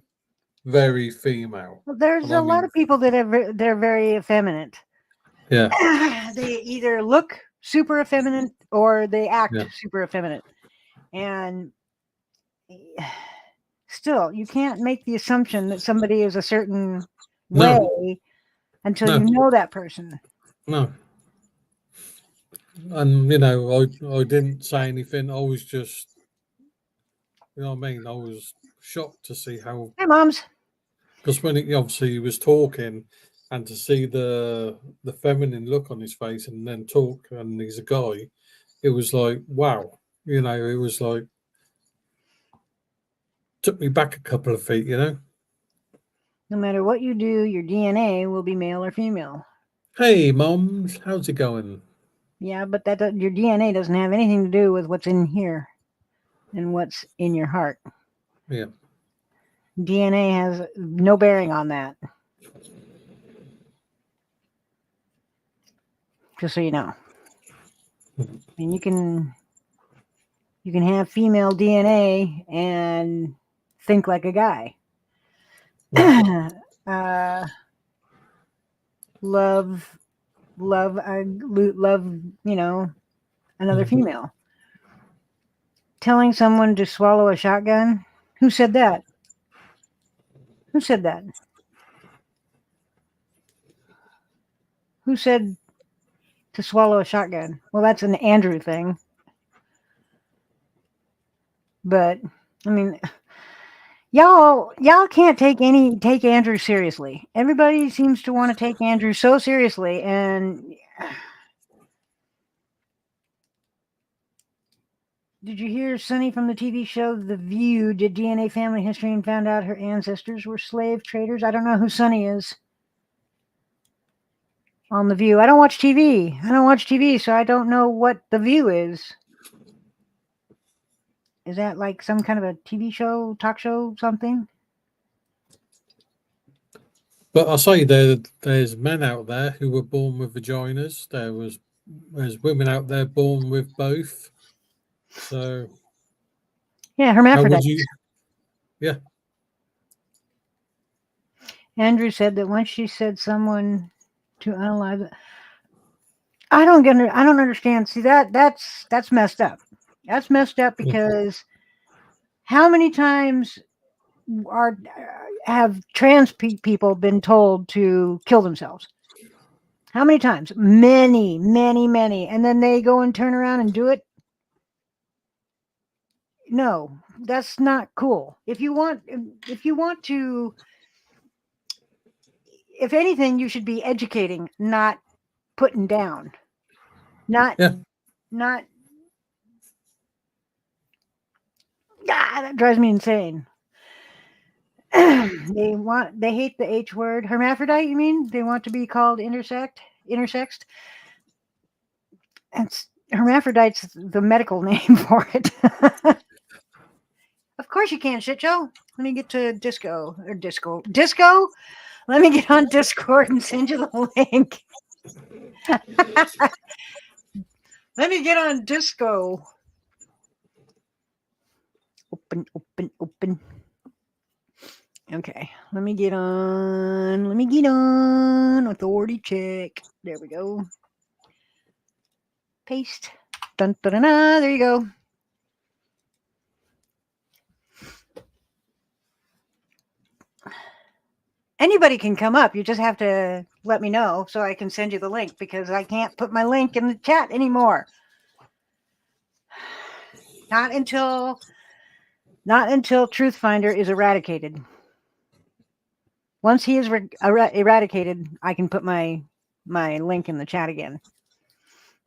very female, well, there's and a I lot mean, of people that they're very effeminate. yeah, They either look super effeminate or they act yeah, super effeminate, and still, you can't make the assumption that somebody is a certain no, way until you no, know that person. no. And I didn't say anything. I was just, you know what I mean. I was shocked to see how, Hey, moms. because when obviously he was talking, and to see the feminine look on his face, and then talk, and he's a guy, it was like wow. It was like took me back a couple of feet. No matter what you do, your DNA will be male or female. Hey, moms, how's it going? Yeah, but your DNA doesn't have anything to do with what's in here and what's in your heart. Yeah, DNA has no bearing on that. Just so you know. And you can have female DNA and think like a guy. Love, another female. Telling someone to swallow a shotgun. Who said that? Who said that? Who said to swallow a shotgun? Well, that's an Andrew thing. But I mean, y'all can't take Andrew seriously. Everybody seems to want to take Andrew so seriously, and did you hear Sonny from the TV show The View did DNA family history and found out her ancestors were slave traders? I don't know who Sonny is on The View. I don't watch TV, so I don't know what The View is. Is that like some kind of a TV show, talk show, something? But I say there's men out there who were born with vaginas. There's women out there born with both. So Yeah, how hermaphrodite. would you? Yeah. Andrew said that once she said someone to unalive it. I don't understand. See that's messed up. That's messed up because how many times have trans people been told to kill themselves? How many times? Many, many, many. And then they go and turn around and do it? No, that's not cool. If you want to, if anything, you should be educating, not putting down. Not that drives me insane. They hate the H word. Hermaphrodite, you mean? They want to be called intersexed? And hermaphrodite's the medical name for it. Of course you can, shit Joe. Let me get to Disco. Let me get on Discord and send you the link. Let me get on Disco. Open. Okay, let me get on authority check. There we go. Paste. Dun, dun, dun, dun. There you go. Anybody can come up. You just have to let me know so I can send you the link because I can't put my link in the chat anymore. Not until Truth Finder is eradicated. Once he is eradicated, I can put my link in the chat again.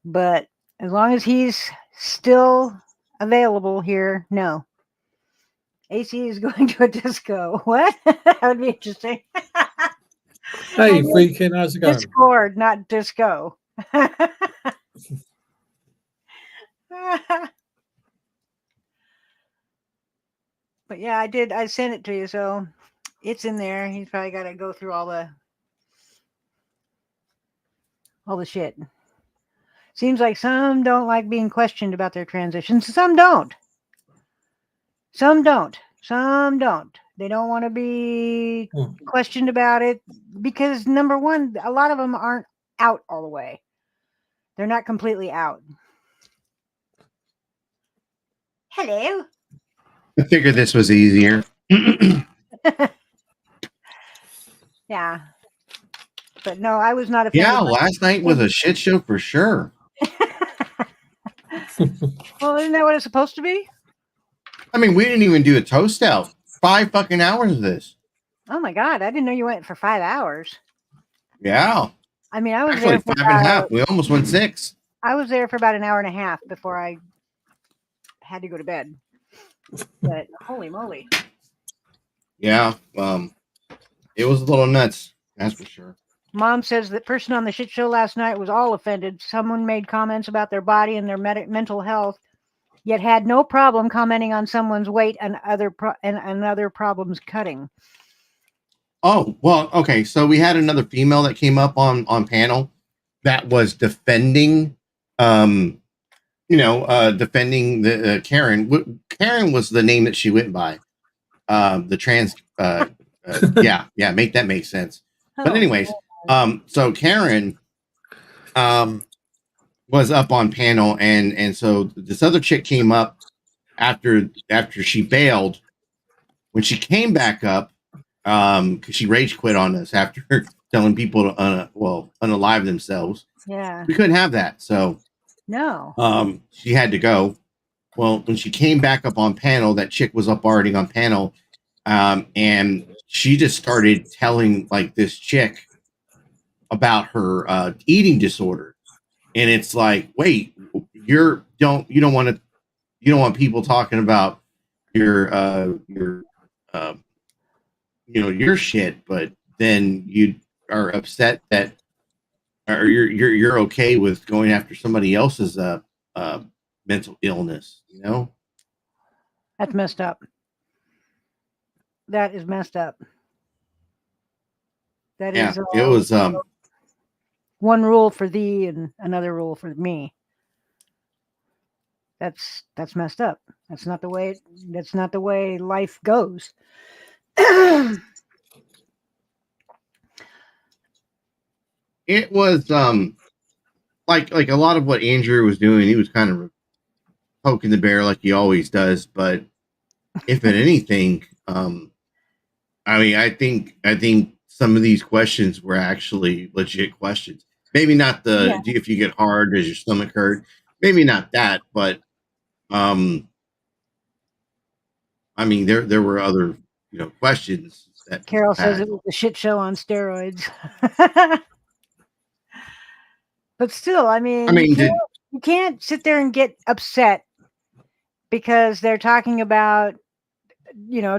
But as long as he's still available here, no. AC is going to a disco. What? That would be interesting. Hey, freaking, how's it going? Discord, not disco. But yeah, I sent it to you, so it's in there. He's probably got to go through all the shit. Seems like some don't like being questioned about their transitions. Some don't. They don't want to be questioned about it because, number one, a lot of them aren't out all the way. They're not completely out. Hello. I figured this was easier. Yeah. But no, I was not offended. Yeah, last night was a shit show for sure. Well, isn't that what it's supposed to be? I mean, we didn't even do a toast out. 5 fucking hours of this. Oh my God, I didn't know you went for 5 hours. Yeah. I mean, I was actually there for 5.5. We almost went 6. I was there for about an hour and a half before I had to go to bed. But holy moly. Yeah. It was a little nuts. That's for sure. Mom says the person on the shit show last night was all offended. Someone made comments about their body and their mental health, yet had no problem commenting on someone's weight and other problems cutting. Oh, well, okay. So we had another female that came up on panel that was defending, defending the Karen. Karen was the name that she went by. The trans, yeah, make that make sense. But anyways, so Karen, was up on panel, and so this other chick came up after she bailed. When she came back up, because she rage quit on us after telling people to unalive themselves. Yeah, we couldn't have that, so no. She had to go. Well, when she came back up on panel, that chick was up already on panel, And she just started telling like this chick about her eating disorder, and it's like, wait, you don't want people talking about your your shit, but then you are upset that, or you're okay with going after somebody else's mental illness, you know? That's messed up. That is messed up. That Yeah, is it was one rule for thee and another rule for me. That's messed up. That's not the way life goes. it was like a lot of what Andrew was doing. He was kind of poking the bear like he always does, but if at anything, I mean, I think some of these questions were actually legit questions. Maybe not Yeah. if you get hard, does your stomach hurt? Maybe not that, but I mean, there were other questions that Carol people says had. it was a shit show on steroids. But still, I mean, I mean, you can't sit there and get upset because they're talking about,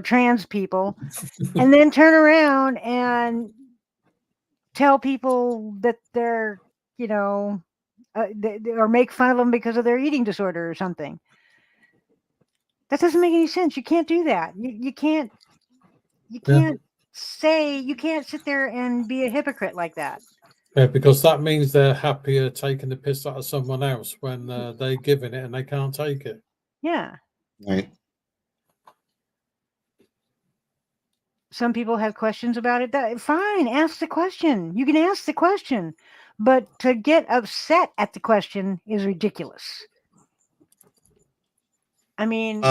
trans people and then turn around and tell people that they're, or make fun of them because of their eating disorder or something. That doesn't make any sense. You can't do that. You can't say, you can't sit there and be a hypocrite like that. Yeah, because that means they're happier taking the piss out of someone else when they're giving it and they can't take it. Yeah. Right. Some people have questions about it. Fine, ask the question. You can ask the question, but to get upset at the question is ridiculous. I mean,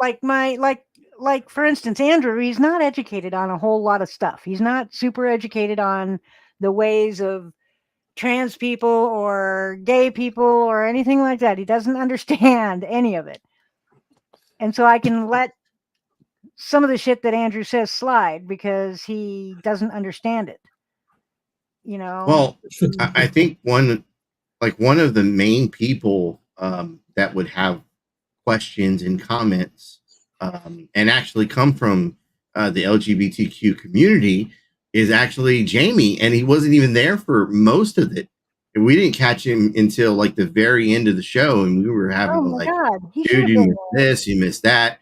like for instance, Andrew, he's not educated on a whole lot of stuff. He's not super educated on the ways of trans people or gay people or anything like that. He doesn't understand any of it. And so I can let some of the shit that Andrew says slide because he doesn't understand it. Well, I think one of the main people that would have questions and comments and actually come from the LGBTQ community is actually Jamie, and he wasn't even there for most of it. And we didn't catch him until like the very end of the show, and we were having God, dude, you missed this, you missed that.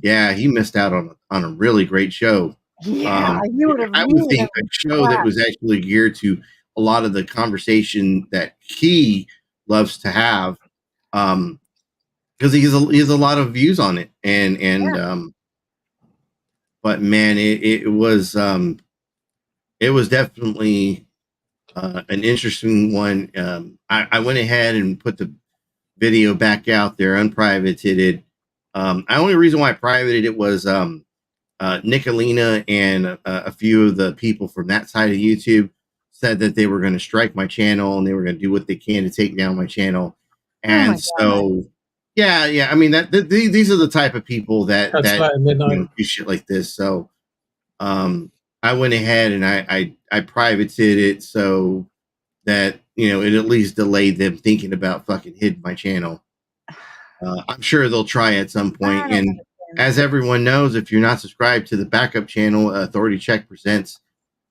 Yeah, he missed out on a really great show. Yeah, I would think a show that was actually geared to a lot of the conversation that he loves to have, because he has a lot of views on it, and but man, it was definitely an interesting one. I went ahead and put the video back out there, unprivated it. The only reason why I privated it was Nicolina and a few of the people from that side of YouTube said that they were going to strike my channel and they were going to do what they can to take down my channel. And yeah. I mean these are the type of people that do shit like this. So I went ahead and I privated it so that it at least delayed them thinking about fucking hitting my channel. I'm sure they'll try at some point. And as everyone knows, if you're not subscribed to the backup channel, Authority Check Presents,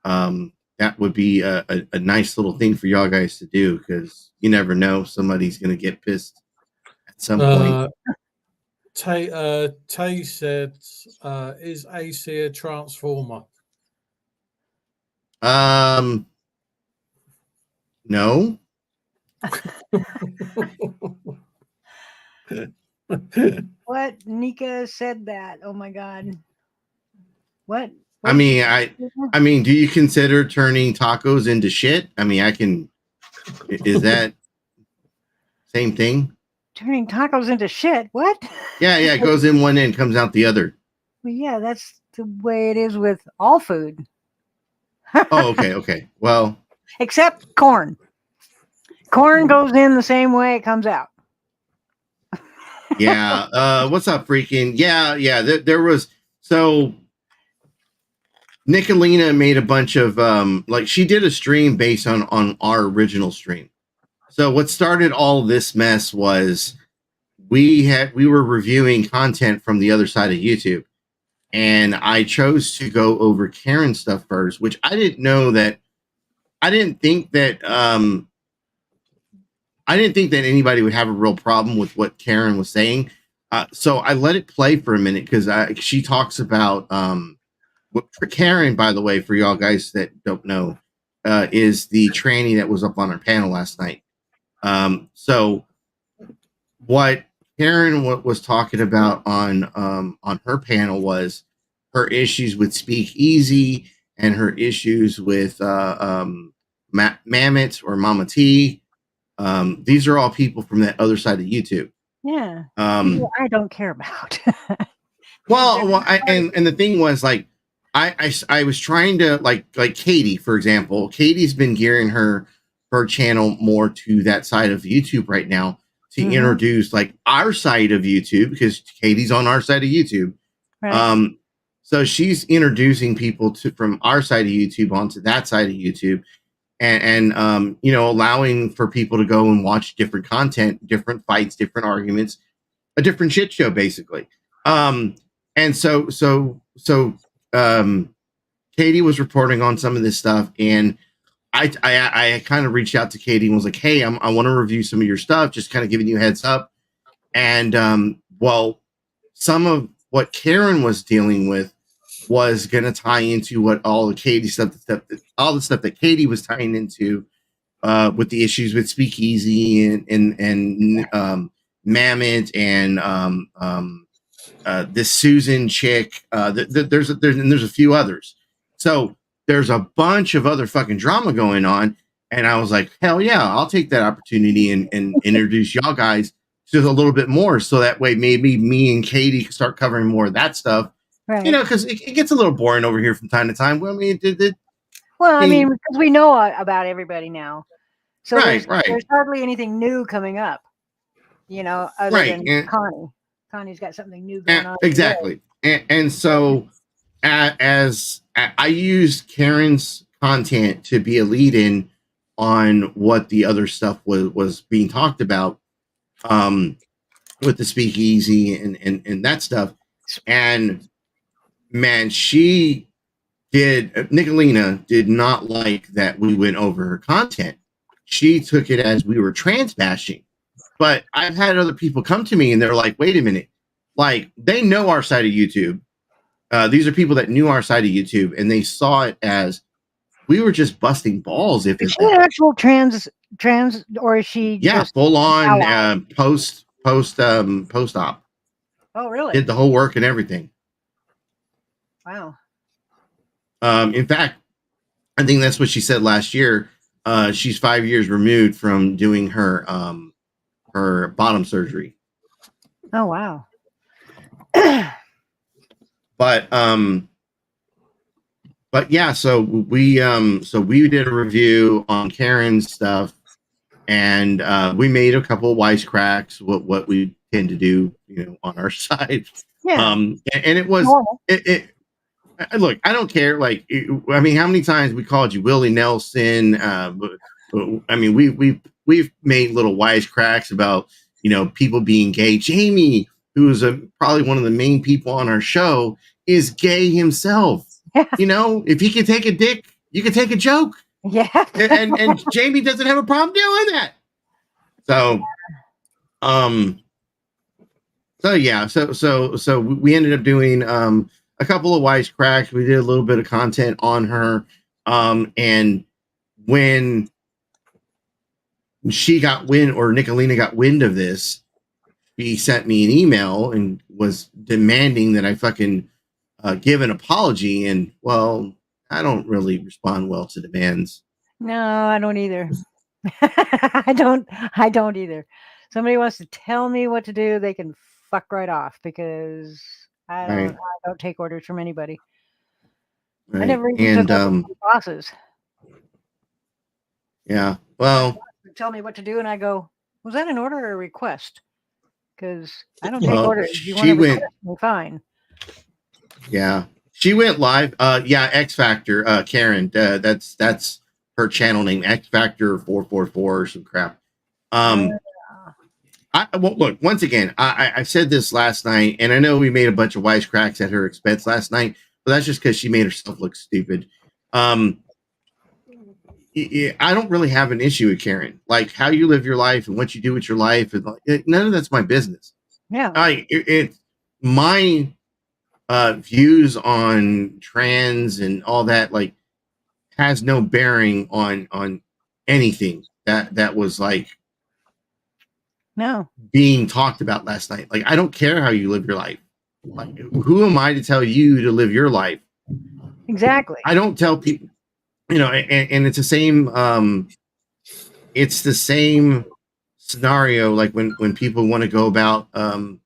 that would be a nice little thing for y'all guys to do, because you never know, somebody's going to get pissed at some point. Tay said, is AC a transformer? No. What? Nika said that. Oh my God. What? I mean, do you consider turning tacos into shit? I mean, is that same thing? Turning tacos into shit? What? Yeah, it goes in one end, comes out the other. Well, yeah, that's the way it is with all food. Oh, okay. Well, except corn. Corn goes in the same way it comes out. Yeah. What's up, freaking? Yeah. There was, so Nicolina made a bunch of like she did a stream based on our original stream. So what started all this mess was we were reviewing content from the other side of YouTube, and I chose to go over Karen's stuff first, which I didn't know that. I didn't think that anybody would have a real problem with what Karen was saying. So I let it play for a minute because she talks about what Karen, by the way, for y'all guys that don't know, is the tranny that was up on our panel last night. So what Karen was talking about on her panel was her issues with Speak Easy and her issues with Mammoth or Mama T. These are all people from that other side of YouTube. Yeah. Well, I don't care about. and the thing was like, I was trying to like Katie, for example. Katie's been gearing her channel more to that side of YouTube right now to introduce like our side of YouTube, because Katie's on our side of YouTube. Right. So she's introducing people from our side of YouTube onto that side of YouTube, and you know, allowing for people to go and watch different content, different fights, different arguments, a different shit show, basically. And so Katie was reporting on some of this stuff, and I kind of reached out to Katie and was like, hey, I want to review some of your stuff, just kind of giving you a heads up. And well, some of what Karen was dealing with was going to tie into what all the Katie stuff, all the stuff that Katie was tying into with the issues with Speakeasy and Mammoth and this Susan chick. There's a few others. So there's a bunch of other fucking drama going on, and I was like, hell yeah, I'll take that opportunity and introduce y'all guys to a little bit more, so that way maybe me and Katie can start covering more of that stuff. Right. You know, because it gets a little boring over here from time to time. Well, I mean, because we know about everybody now, so there's hardly anything new coming up. You know, other than Connie. Connie's got something new going on. Exactly, and so as I used Karen's content to be a lead-in on what the other stuff was being talked about, with the Speakeasy and that stuff, and man, Nicolina did not like that we went over her content. She took it as we were trans bashing. But I've had other people come to me and they're like, wait a minute, like they know our side of YouTube. These are people that knew our side of YouTube, and they saw it as we were just busting balls. Is she an actual trans, or is she? Yeah, just full on post op. Oh, really? Did the whole work and everything. Wow. In fact, I think that's what she said last year. She's 5 years removed from doing her bottom surgery. Oh, wow. But yeah, so we did a review on Karen's stuff, and we made a couple of wisecracks, what we tend to do, you know, on our side. Yeah. And it was look, I don't care. Like, I mean, how many times we called you Willie Nelson? I mean, we've made little wisecracks about, you know, people being gay. Jamie, who is probably one of the main people on our show, is gay himself. Yeah. You know, if he can take a dick, you can take a joke. Yeah. and Jamie doesn't have a problem doing that. So, so we ended up doing a couple of wisecracks. We did a little bit of content on her. And when she got wind, or Nicolina got wind of this, she sent me an email and was demanding that I fucking give an apology. And well, I don't really respond well to demands. No, I don't either. I don't either. Somebody wants to tell me what to do, they can fuck right off, because I don't take orders from anybody. Right. I never even took orders from bosses. Yeah. Well, tell me what to do, and I go, was that an order or a request? Because I don't take orders. You want to request me, fine. Yeah. She went live. Yeah, X Factor. Karen. That's her channel name. X Factor 444 or some crap. Well, look, once again, I said this last night, and I know we made a bunch of wisecracks at her expense last night, but that's just because she made herself look stupid. I don't really have an issue with Karen. Like how you live your life and what you do with your life, and none of that's my business. Yeah. It's my views on trans and all that like has no bearing on anything that was like No. being talked about last night. Like, I don't care how you live your life. Like, who am I to tell you to live your life? Exactly. I don't tell people, and it's the same scenario. Like when people want to go about on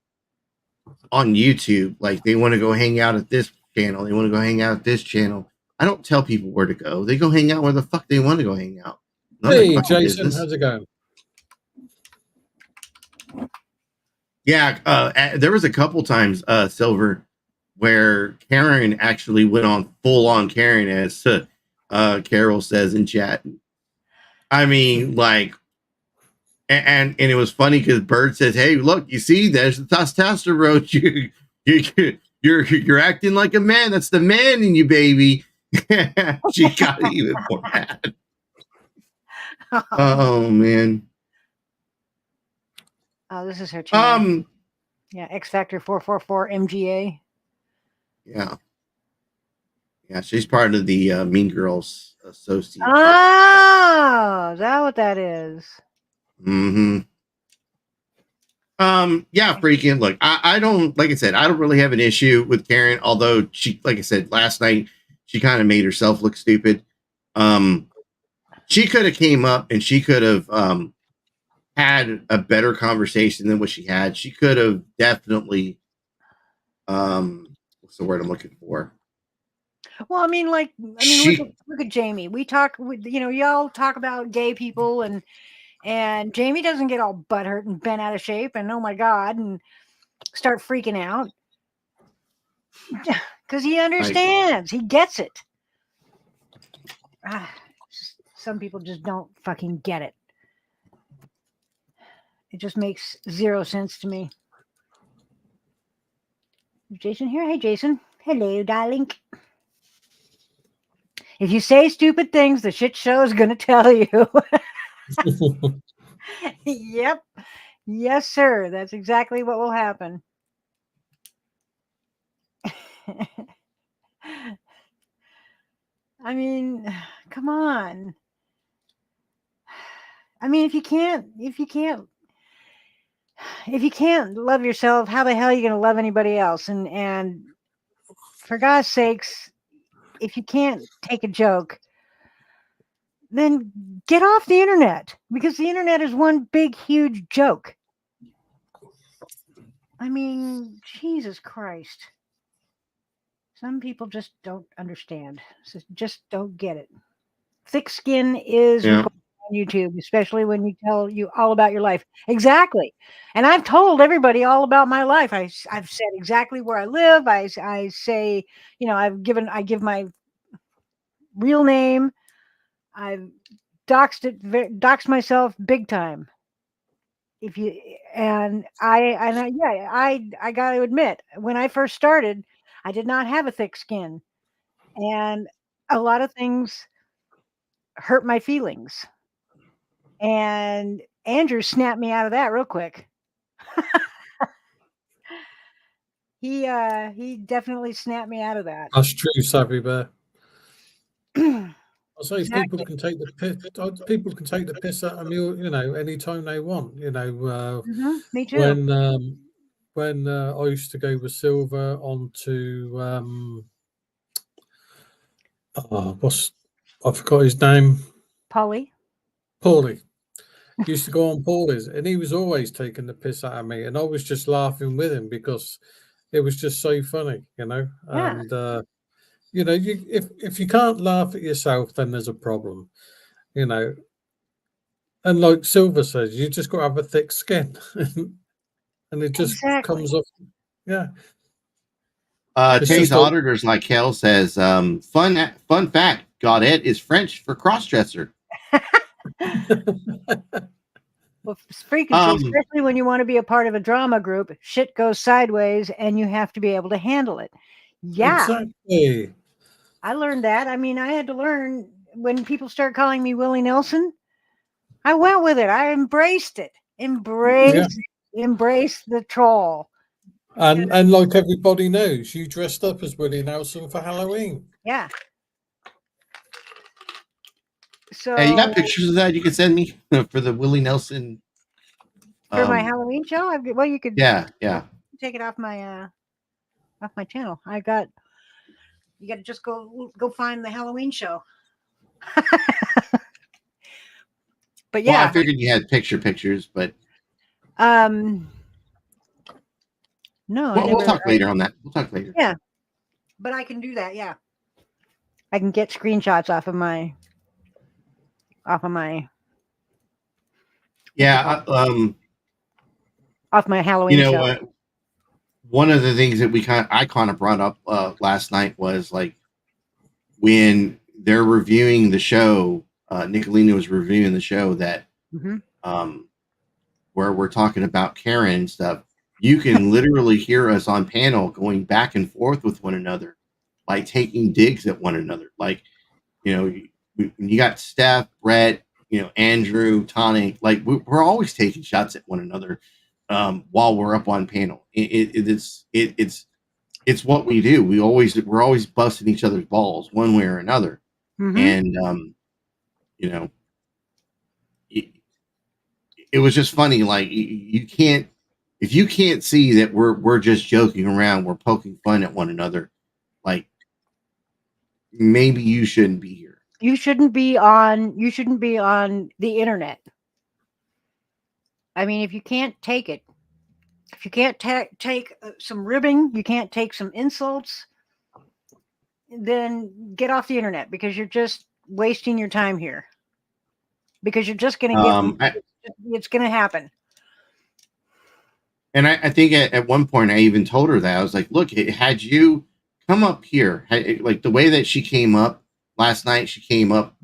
YouTube, like they want to go hang out at this channel, they want to go hang out at this channel. I don't tell people where to go. They go hang out where the fuck they want to go hang out. Hey, Jason, how's it going? Yeah, there was a couple times, Silver, where Karen actually went on full on Karen, as Carol says in chat. I mean, like, and it was funny because Bird says, "Hey, look, you see, there's the testosterone. You're acting like a man. That's the man in you, baby." She got even more mad. Oh man. Oh, this is her channel. Yeah, X Factor 444 MGA. Yeah, she's part of the Mean Girls Association. Oh, is that what that is? Mm-hmm. Yeah, freaking look, I don't, like I said, I don't really have an issue with Karen, although she, like I said, last night, she kind of made herself look stupid. She could have came up and she could have had a better conversation than what she had. She could have definitely what's the word I'm looking for? Well, I mean, look at Jamie. We talk, y'all talk about gay people, and Jamie doesn't get all butthurt and bent out of shape, and oh my god, and start freaking out because he understands, he gets it. Some people just don't fucking get it. It just makes zero sense to me. Jason here. Hey, Jason. Hello, darling. If you say stupid things, the shit show is going to tell you. Yep. Yes, sir. That's exactly what will happen. I mean, come on. I mean, if you can't love yourself, how the hell are you going to love anybody else? And for God's sakes, if you can't take a joke, then get off the internet, because the internet is one big, huge joke. I mean, Jesus Christ. Some people just don't understand. Just don't get it. Thick skin is required on YouTube, especially when you tell you all about your life. Exactly. And I've told everybody all about my life. I've said exactly where I live. I say, I give my real name. I've doxed myself big time. I got to admit, when I first started, I did not have a thick skin, and a lot of things hurt my feelings. And Andrew snapped me out of that real quick. He definitely snapped me out of that. That's true, Savvy Bear. I say exactly. People can take the piss out of me, anytime they want. Me too. When I used to go with Silver onto I forgot his name. Paulie. Used to go on Paulie's, and he was always taking the piss out of me, and I was just laughing with him because it was just so funny, Yeah. And if you can't laugh at yourself, then there's a problem, And like Silver says, you just got to have a thick skin, and it just comes off. Yeah. It's Tay's just a- auditors, like Kel says, fun fact, Gaudette is French for crossdresser. Well, frequency, Um, especially when you want to be a part of a drama group, shit goes sideways and you have to be able to handle it. Yeah, Exactly. I learned that. I mean, I had to learn when people start calling me Willie Nelson. I went with it. I embraced it. Embraced the troll. And like everybody knows, you dressed up as Willie Nelson for Halloween. Yeah. So hey, you got pictures of that you can send me for the Willie Nelson? for my Halloween show, well, you could Yeah. take it off my channel. You got to just go find the Halloween show. But Well, yeah, I figured you had pictures, but no, we'll talk later on that. We'll talk later. Yeah, but I can do that. Yeah, I can get screenshots off of my Yeah. off my Halloween show. One of the things that I kind of brought up last night was like when they're reviewing the show, Nicolino was reviewing the show that where we're talking about Karen and stuff. You can literally hear us on panel going back and forth with one another, like taking digs at one another. Like, you got Steph, Brett, Andrew, Tonic, like we're always taking shots at one another while we're up on panel. It's what we do. We're always busting each other's balls one way or another. And it was just funny. Like you can't, if you can't see that we're just joking around, we're poking fun at one another. Like maybe you shouldn't be here. You shouldn't be on the internet. I mean, if you can't take it, if you can't take some ribbing, you can't take some insults, then get off the internet because you're just wasting your time here. Because you're just going to get, it's going to happen. And I think at one point I even told her that I was like, look, had you come up here, like the way that she came up last night, she came up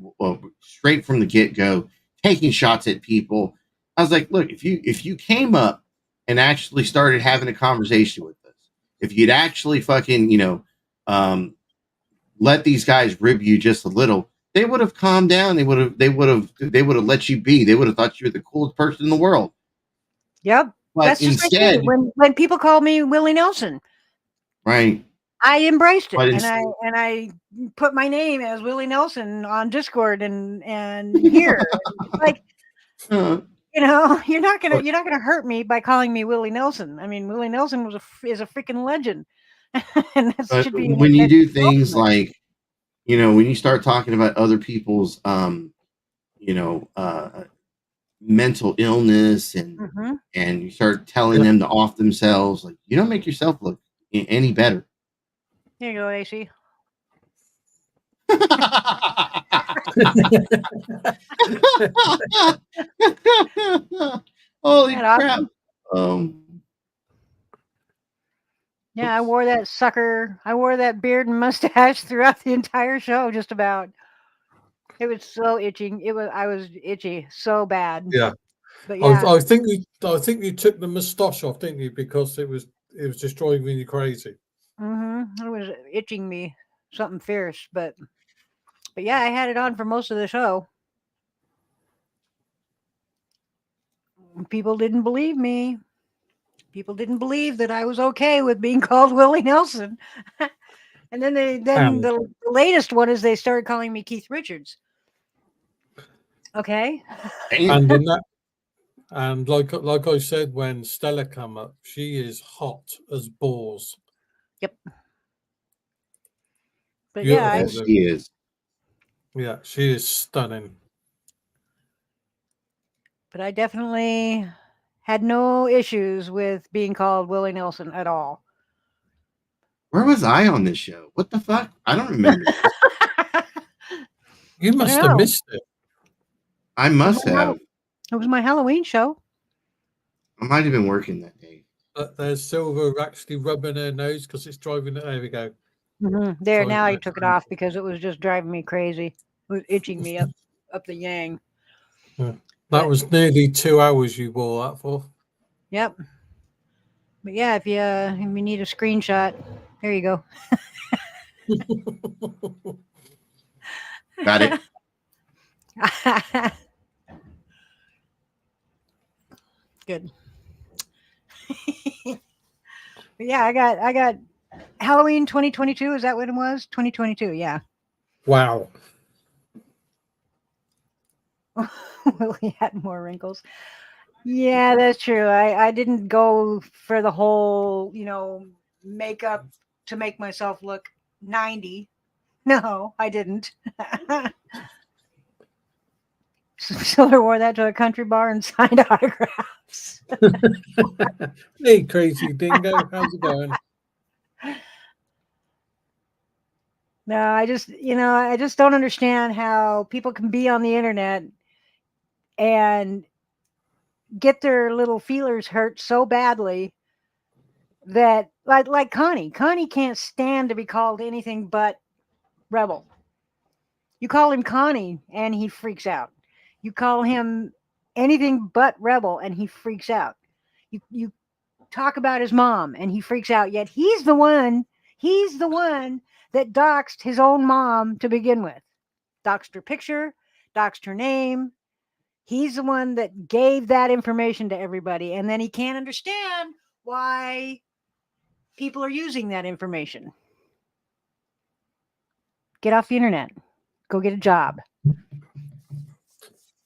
straight from the get-go, taking shots at people. I was like, look, if you came up and actually started having a conversation with us, if you'd actually fucking, let these guys rib you just a little, they would have calmed down. They would have let you be. They would have thought you were the coolest person in the world. Yep. But that's just instead, when people call me Willie Nelson, right? I embraced it, But and I put my name as Willie Nelson on Discord and here, like, you're not gonna hurt me by calling me Willie Nelson. I mean, Willie Nelson is a freaking legend, and that should be when you do things like, when you start talking about other people's, mental illness and you start telling them to off themselves, like you don't make yourself look any better. Here you go, AC. Holy That crap! awesome? Yeah, I wore that beard and mustache throughout the entire show, just about. It was so itching. I was itchy so bad. Yeah. But yeah. I think you took the moustache off, didn't you? Because it was just driving you crazy. It was itching me something fierce, but yeah, I had it on for most of the show. People didn't believe me. People didn't believe that I was okay with being called Willie Nelson. And then the latest one is they started calling me Keith Richards. Okay. And like I said, when Stella come up, she is hot as balls. Yep. But yeah, she is. Yeah, she is stunning. But I definitely had no issues with being called Willie Nelson at all. Where was I on this show? What the fuck? I don't remember. You must have missed it. I must have. It was my Halloween show. I might have been working that day. But there's Silver actually rubbing her nose because it's driving it. There we go. There, now I Driving it took it crazy. off because it was just driving me crazy. It was itching me up the yang. That But- was nearly 2 hours you wore that for. Yep. But yeah, if you need a screenshot, there you go. Got it. Good. But yeah, I got Halloween 2022. Is that what it was? 2022. Yeah. Wow. Willie had more wrinkles. Yeah, that's true. I didn't go for the whole, makeup to make myself look 90. No, I didn't. Silver wore that to a country bar and signed autographs. Hey, crazy dingo. How's it going? No, I just don't understand how people can be on the internet and get their little feelers hurt so badly that like Connie. Connie can't stand to be called anything but Rebel. You call him Connie and he freaks out. You call him anything but Rebel and he freaks out. You talk about his mom and he freaks out, yet he's the one that doxed his own mom to begin with. Doxed her picture, doxed her name. He's the one that gave that information to everybody, and then he can't understand why people are using that information. Get off the internet. Go get a job.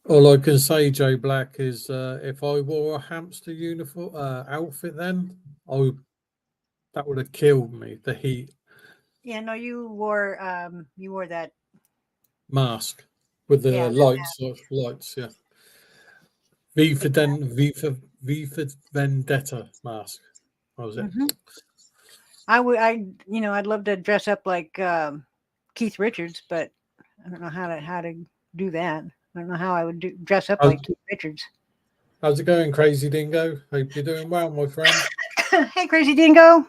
All I can say, Joe Black, is if I wore a hamster uniform outfit, then that would have killed me. The heat Yeah, no, you wore that. mask with the Yeah, lights. Yeah, V for Vendetta mask. What was it? Mhm. I'd love to dress up like Keith Richards, but I don't know how to do that. I don't know how I would dress up like Keith Richards. How's it going, Crazy Dingo? Hope you're doing well, my friend. Hey, Crazy Dingo.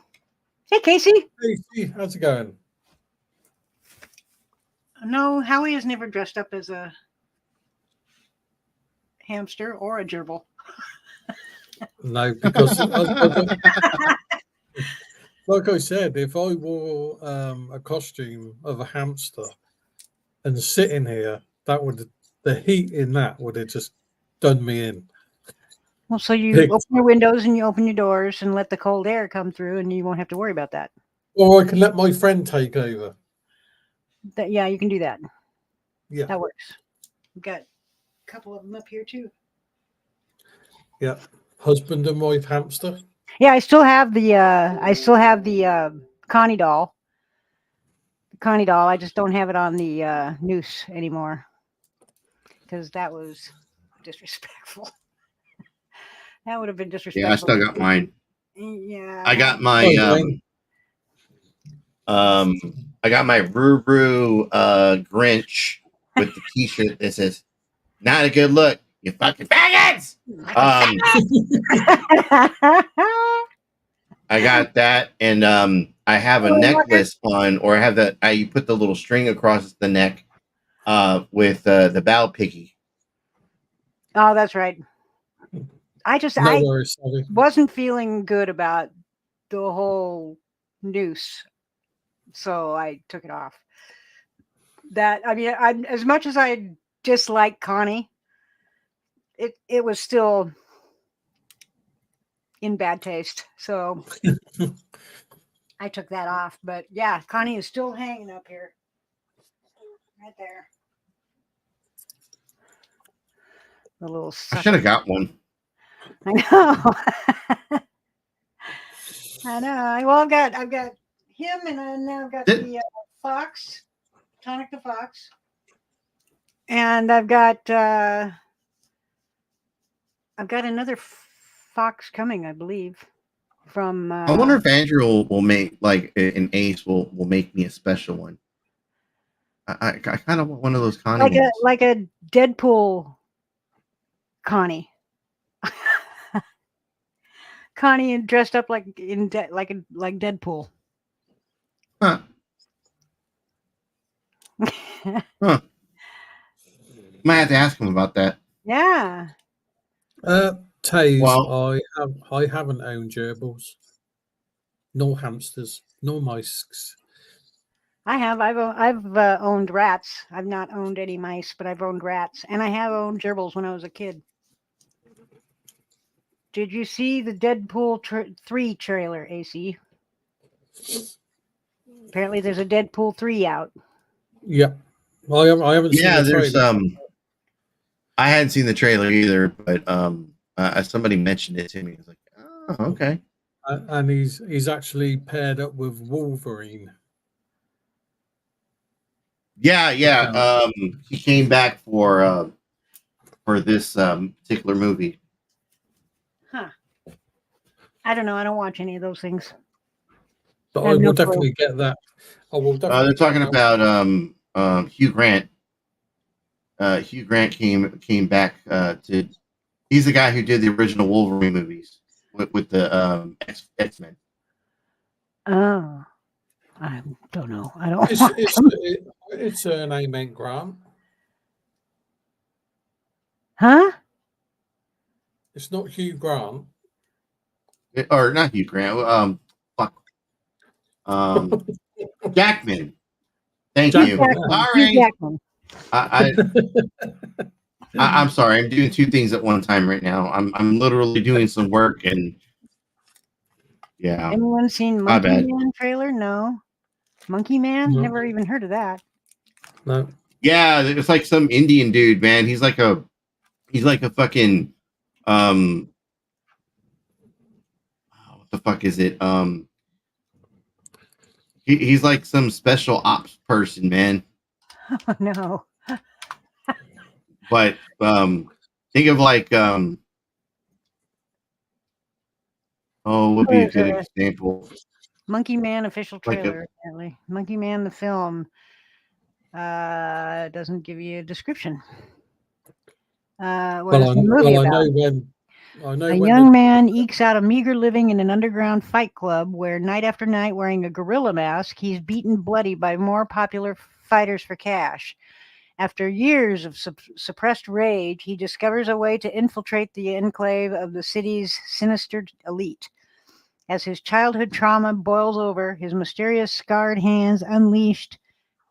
Hey, Casey. Hey, how's it going? No, Howie has never dressed up as a hamster or a gerbil. No, because like I said, if I wore a costume of a hamster and sitting here, the heat in that would have just done me in. Well, so you Big open your windows and you open your doors and let the cold air come through, and you won't have to worry about that. Or I can let my friend take over. Yeah, you can do that. Yeah. That works. We've got a couple of them up here too. Yeah. Husband and wife hamster. Yeah, I still have the Connie doll. The Connie doll. I just don't have it on the noose anymore because that was disrespectful. That would have been disrespectful. Yeah, I still got mine. Yeah. I got my I got my Ruru Grinch with the t-shirt that says "Not a good look, you fucking faggots." I got that, and I have a necklace on, or I have that. You put the little string across the neck with the Bow Piggy. Oh, that's right. I worries, sorry. wasn't feeling good about the whole noose, so I took it off. I as much as I dislike Connie, it was still in bad taste. So I took that off. But yeah, Connie is still hanging up here. Right there. The little I should have got one. I know. I know. Well, I've got him, and then now I've got the fox, Tonic the fox, and I've got another fox coming, I believe. From I wonder if Andrew will make like an Ace will make me a special one. I kind of want one of those Connie like a Deadpool Connie. Connie and dressed up like like Deadpool. Huh. Huh. Might have to ask him about that. Yeah. Taze, Well- I haven't owned gerbils, nor hamsters, nor mice. I have. I've owned rats. I've not owned any mice, but I've owned rats, and I have owned gerbils when I was a kid. Did you see the Deadpool 3 trailer, AC? Apparently, there's a Deadpool 3 out. Yeah, I haven't seen Yeah, the there's trailer. I hadn't seen the trailer either, but somebody mentioned it to me. I was like, oh, okay. And he's actually paired up with Wolverine. Yeah. He came back for this particular movie. Huh. I don't know. I don't watch any of those things. But I I have no will clue. definitely get that. I will definitely. They're talking get that. about Hugh Grant. Hugh Grant came back to. He's the guy who did the original Wolverine movies with the X-Men. Oh, I don't know. I don't. It's an Amen Grant. Huh? It's not Hugh Grant. Or not Hugh Grant. Fuck. Jackman. Thank Jackman, you. yeah. All Hugh right. Jackman. I'm sorry. I'm doing two things at one time right now. I'm literally doing some work and yeah. Anyone seen My Monkey bad. Man trailer? No. Monkey Man? No. Never even heard of that. No. Yeah, it's like some Indian dude, man. He's like a fucking what the fuck is it? He's like some special ops person, man. Oh, no. But think of like what would be a good example? Monkey Man official Like a- trailer, apparently. Monkey Man the film doesn't give you a description. What is the movie about? I know A when young man ekes out a meager living in an underground fight club where night after night, wearing a gorilla mask, he's beaten bloody by more popular fighters for cash. After years of suppressed rage, he discovers a way to infiltrate the enclave of the city's sinister elite. As his childhood trauma boils over, his mysterious scarred hands unleashed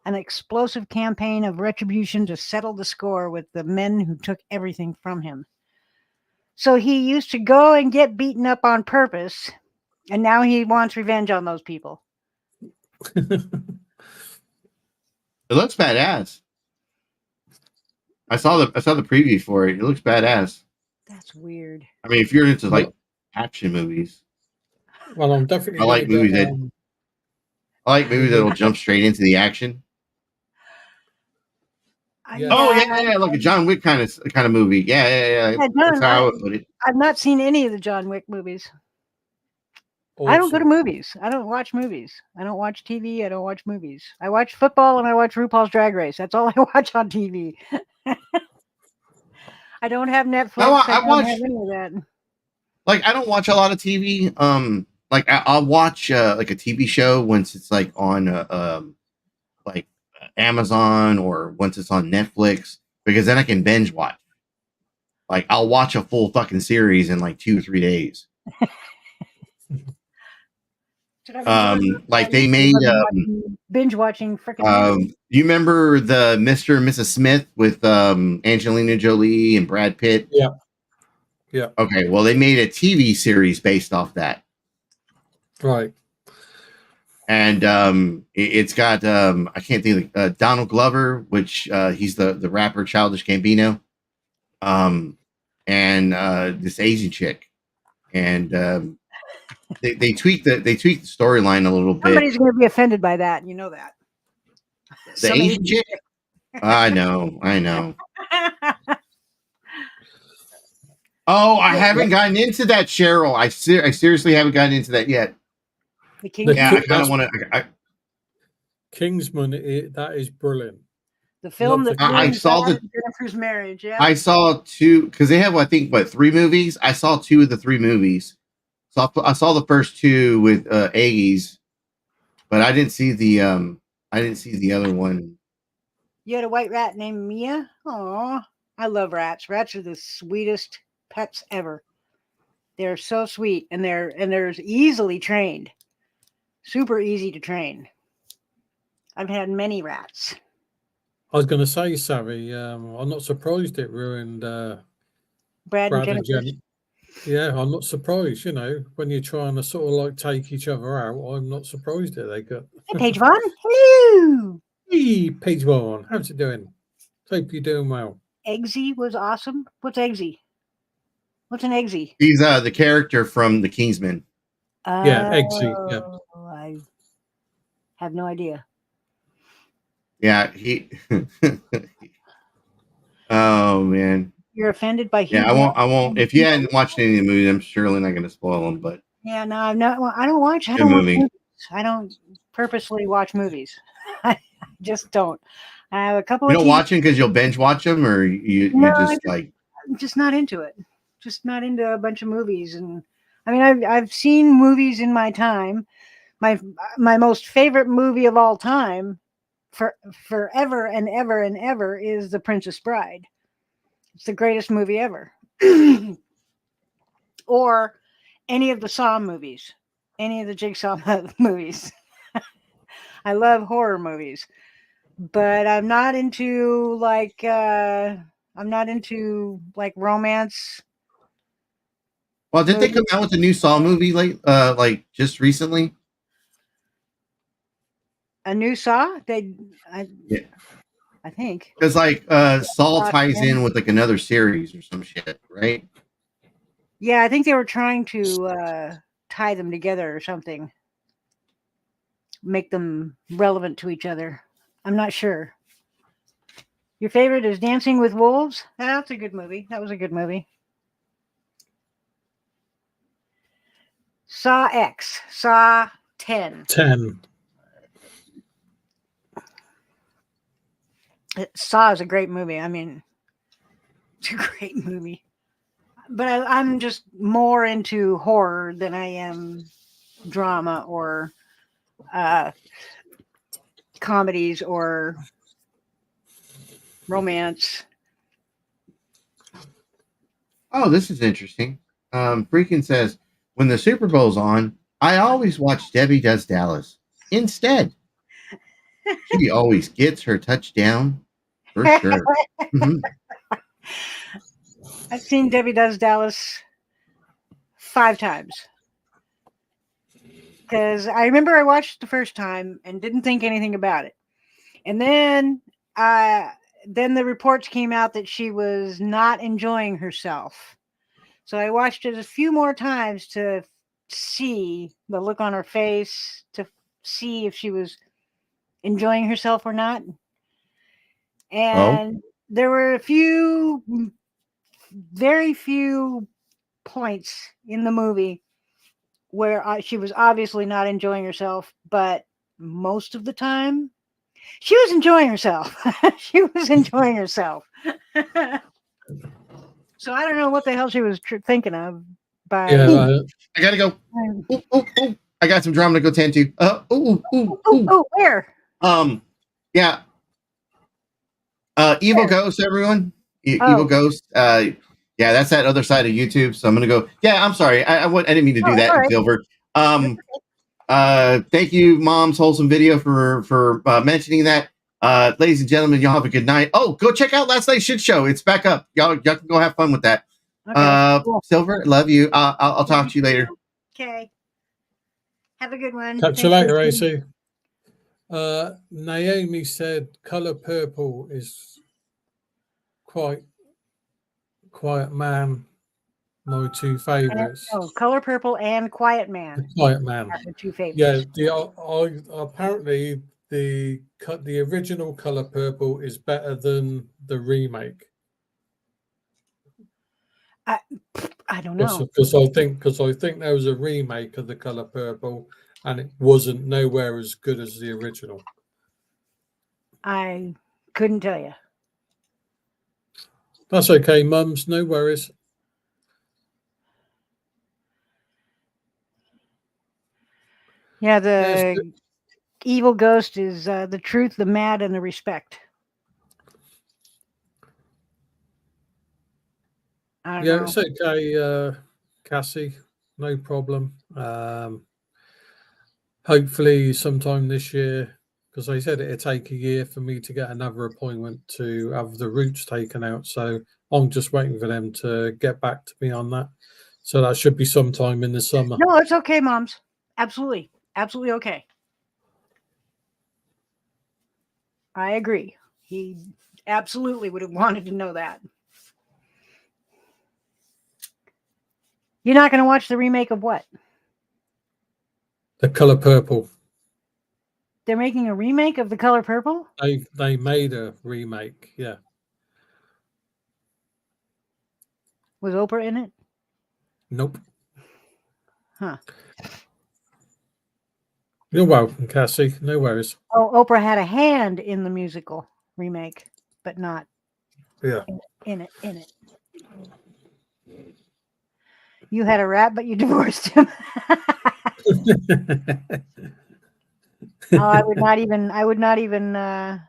an explosive campaign of retribution to settle the score with the men who took everything from him. So he used to go and get beaten up on purpose, and now he wants revenge on those people. It looks badass. I saw the preview for it. It looks badass. That's weird. I mean, if you're into like action movies, Well, I'm definitely. I like gonna movies get, that that'll jump straight into the action. Yeah. Oh yeah, like a John Wick kind of movie. Yeah. That's how I would put it. I've not seen any of the John Wick movies. I don't go to movies. I don't watch movies. I don't watch TV. I don't watch movies. I watch football and I watch RuPaul's Drag Race. That's all I watch on TV. I don't have Netflix. I don't have any of that. Like, I don't watch a lot of TV. Like I'll watch like a TV show once it's like on like Amazon or once it's on Netflix, because then I can binge watch. Like, I'll watch a full fucking series in like 2 or 3 days. Like they made binge watching freaking. you remember the Mr. and Mrs. Smith with Angelina Jolie and Brad Pitt? Yeah. Okay, well, they made a TV series based off that. Right. And it's got I can't think of Donald Glover, which he's the rapper Childish Gambino, and this Asian chick, and they tweaked the storyline a little bit. Somebody's going to be offended by that. You know that. The Asian chick. I know. Oh, I haven't gotten into that, Cheryl. I seriously haven't gotten into that yet. The King. Yeah, I kind of want to. Kingsman. That is brilliant. The film that I saw Jennifer's Marriage. Yeah. I saw 2 because they have, I think, 3 movies. I saw 2 of the 3 movies. So I saw the first two with Aggies, but I didn't see the other one. You had a white rat named Mia? Aw, I love rats. Rats are the sweetest pets ever. They're so sweet, and they're easily trained. Super easy to train. I've had many rats. I was going to say, Savvy, I'm not surprised it ruined Brad and Brad and Jennifer. Jen. Yeah, I'm not surprised. You know, when you're trying to sort of like take each other out, I'm not surprised that they got. Hey, Paige Vaughn. Hello. Hey, Page One, how's it doing? Hope you're doing well. Eggsy was awesome. What's Eggsy? What's an Eggsy? He's the character from the Kingsman. Yeah, Eggsy. Yeah. I have no idea. Yeah, he. Oh man. You're offended by Yeah, Hugh I won't. If you hadn't watched any of the movies, I'm surely not going to spoil them. But Yeah, no, I'm not. I don't watch. I Good don't watch movie. movies. I don't purposely watch movies. I just don't. I have a couple you of don't watch them because you'll binge watch them, or you No, just like. I'm just not into it. Just not into a bunch of movies. And I mean, I've seen movies in my time. My most favorite movie of all time, forever and ever and ever, is The Princess Bride. It's the greatest movie ever. Or any of the Saw movies, any of the Jigsaw movies. I love horror movies, but I'm not into like romance. Well, did they movies. come out with a new Saw movie like just recently? A new Saw? Yeah. I think. Because like Saw ties in with like another series or some shit, right? Yeah, I think they were trying to tie them together or something, make them relevant to each other. I'm not sure. Your favorite is Dancing with Wolves? That's a good movie. That was a good movie. Saw X, Saw 10. 10. Saw is a great movie. I mean, it's a great movie. But I'm just more into horror than I am drama or comedies or romance. Oh, this is interesting. Freaking says when the Super Bowl's on, I always watch Debbie Does Dallas instead. She always gets her touchdown for sure. Mhm. I've seen Debbie Does Dallas 5 times. Because I remember I watched it the first time and didn't think anything about it. And then the reports came out that she was not enjoying herself. So I watched it a few more times to see the look on her face, to see if she was enjoying herself or not. And there were very few points in the movie where she was obviously not enjoying herself, but most of the time she was enjoying herself. She was enjoying herself. So I don't know what the hell she was thinking of. Yeah, I gotta go. Ooh, ooh, ooh. I got some drama to go tend to. Where? Yeah. Evil Ghost, everyone. Evil Ghost. Yeah, that's that other side of YouTube. So I'm gonna go. Yeah, I'm sorry. I didn't mean to do that, right. Silver. Thank you, Mom's wholesome video for mentioning that. Ladies and gentlemen, y'all have a good night. Oh, go check out last night's shit show. It's back up. Y'all can go have fun with that. Okay, cool. Silver, love you. I'll talk to you later. Okay. Have a good one. catch you later, AC. Naomi said Color Purple is Quiet Man, my 2 favorites. Color Purple and Quiet Man. Quiet Man. Are the 2 favorites. Yeah, apparently the original Color Purple is better than the remake. I don't know. Because I think there was a remake of the Color Purple and it wasn't nowhere as good as the original. I couldn't tell you. That's okay, mums. No worries. Yeah, Yeah, it's the evil ghost is the truth, the mad, and the respect. I don't yeah, know. it's okay, Cassie. No problem. Hopefully, sometime this year, because they said it'd take a year for me to get another appointment to have the roots taken out. So I'm just waiting for them to get back to me on that. So that should be sometime in the summer. No, it's okay, moms. Absolutely. Absolutely okay. I agree. He absolutely would have wanted to know that. You're not going to watch the remake of what? The Color Purple. They're making a remake of The Color Purple? They made a remake. Yeah. Was Oprah in it? Nope. Huh. You're welcome, Cassie. No worries. Oh, Oprah had a hand in the musical remake, but not Yeah. in it. You had a rat, but you divorced him. Oh, I would not even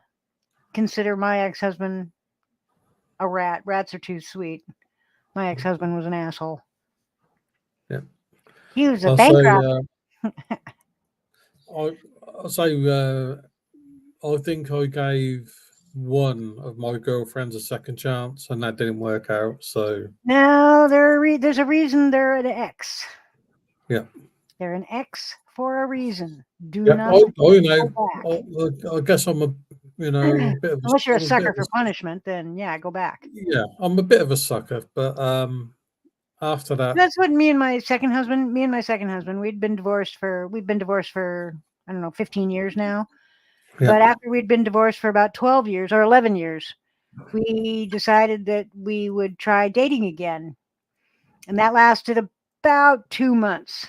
consider my ex-husband a rat. Rats are too sweet. My ex-husband was an asshole. Yeah. He was a I'll bankrupt. I'll say I think I gave one of my girlfriends a second chance, and that didn't work out. So No, there's a reason they're an ex. yeah, They're an ex for a reason. Do yeah. not I go know. back. I guess I'm a bit of Unless you're a I'm a bit sucker of for punishment, then yeah, go back. yeah, I'm a bit of a sucker. But after that, That's what me and my second husband, we'd been divorced for I don't know, 15 years now. yeah, But after we'd been divorced for about 12 years or 11 years, we decided that we would try dating again. And that lasted about 2 months.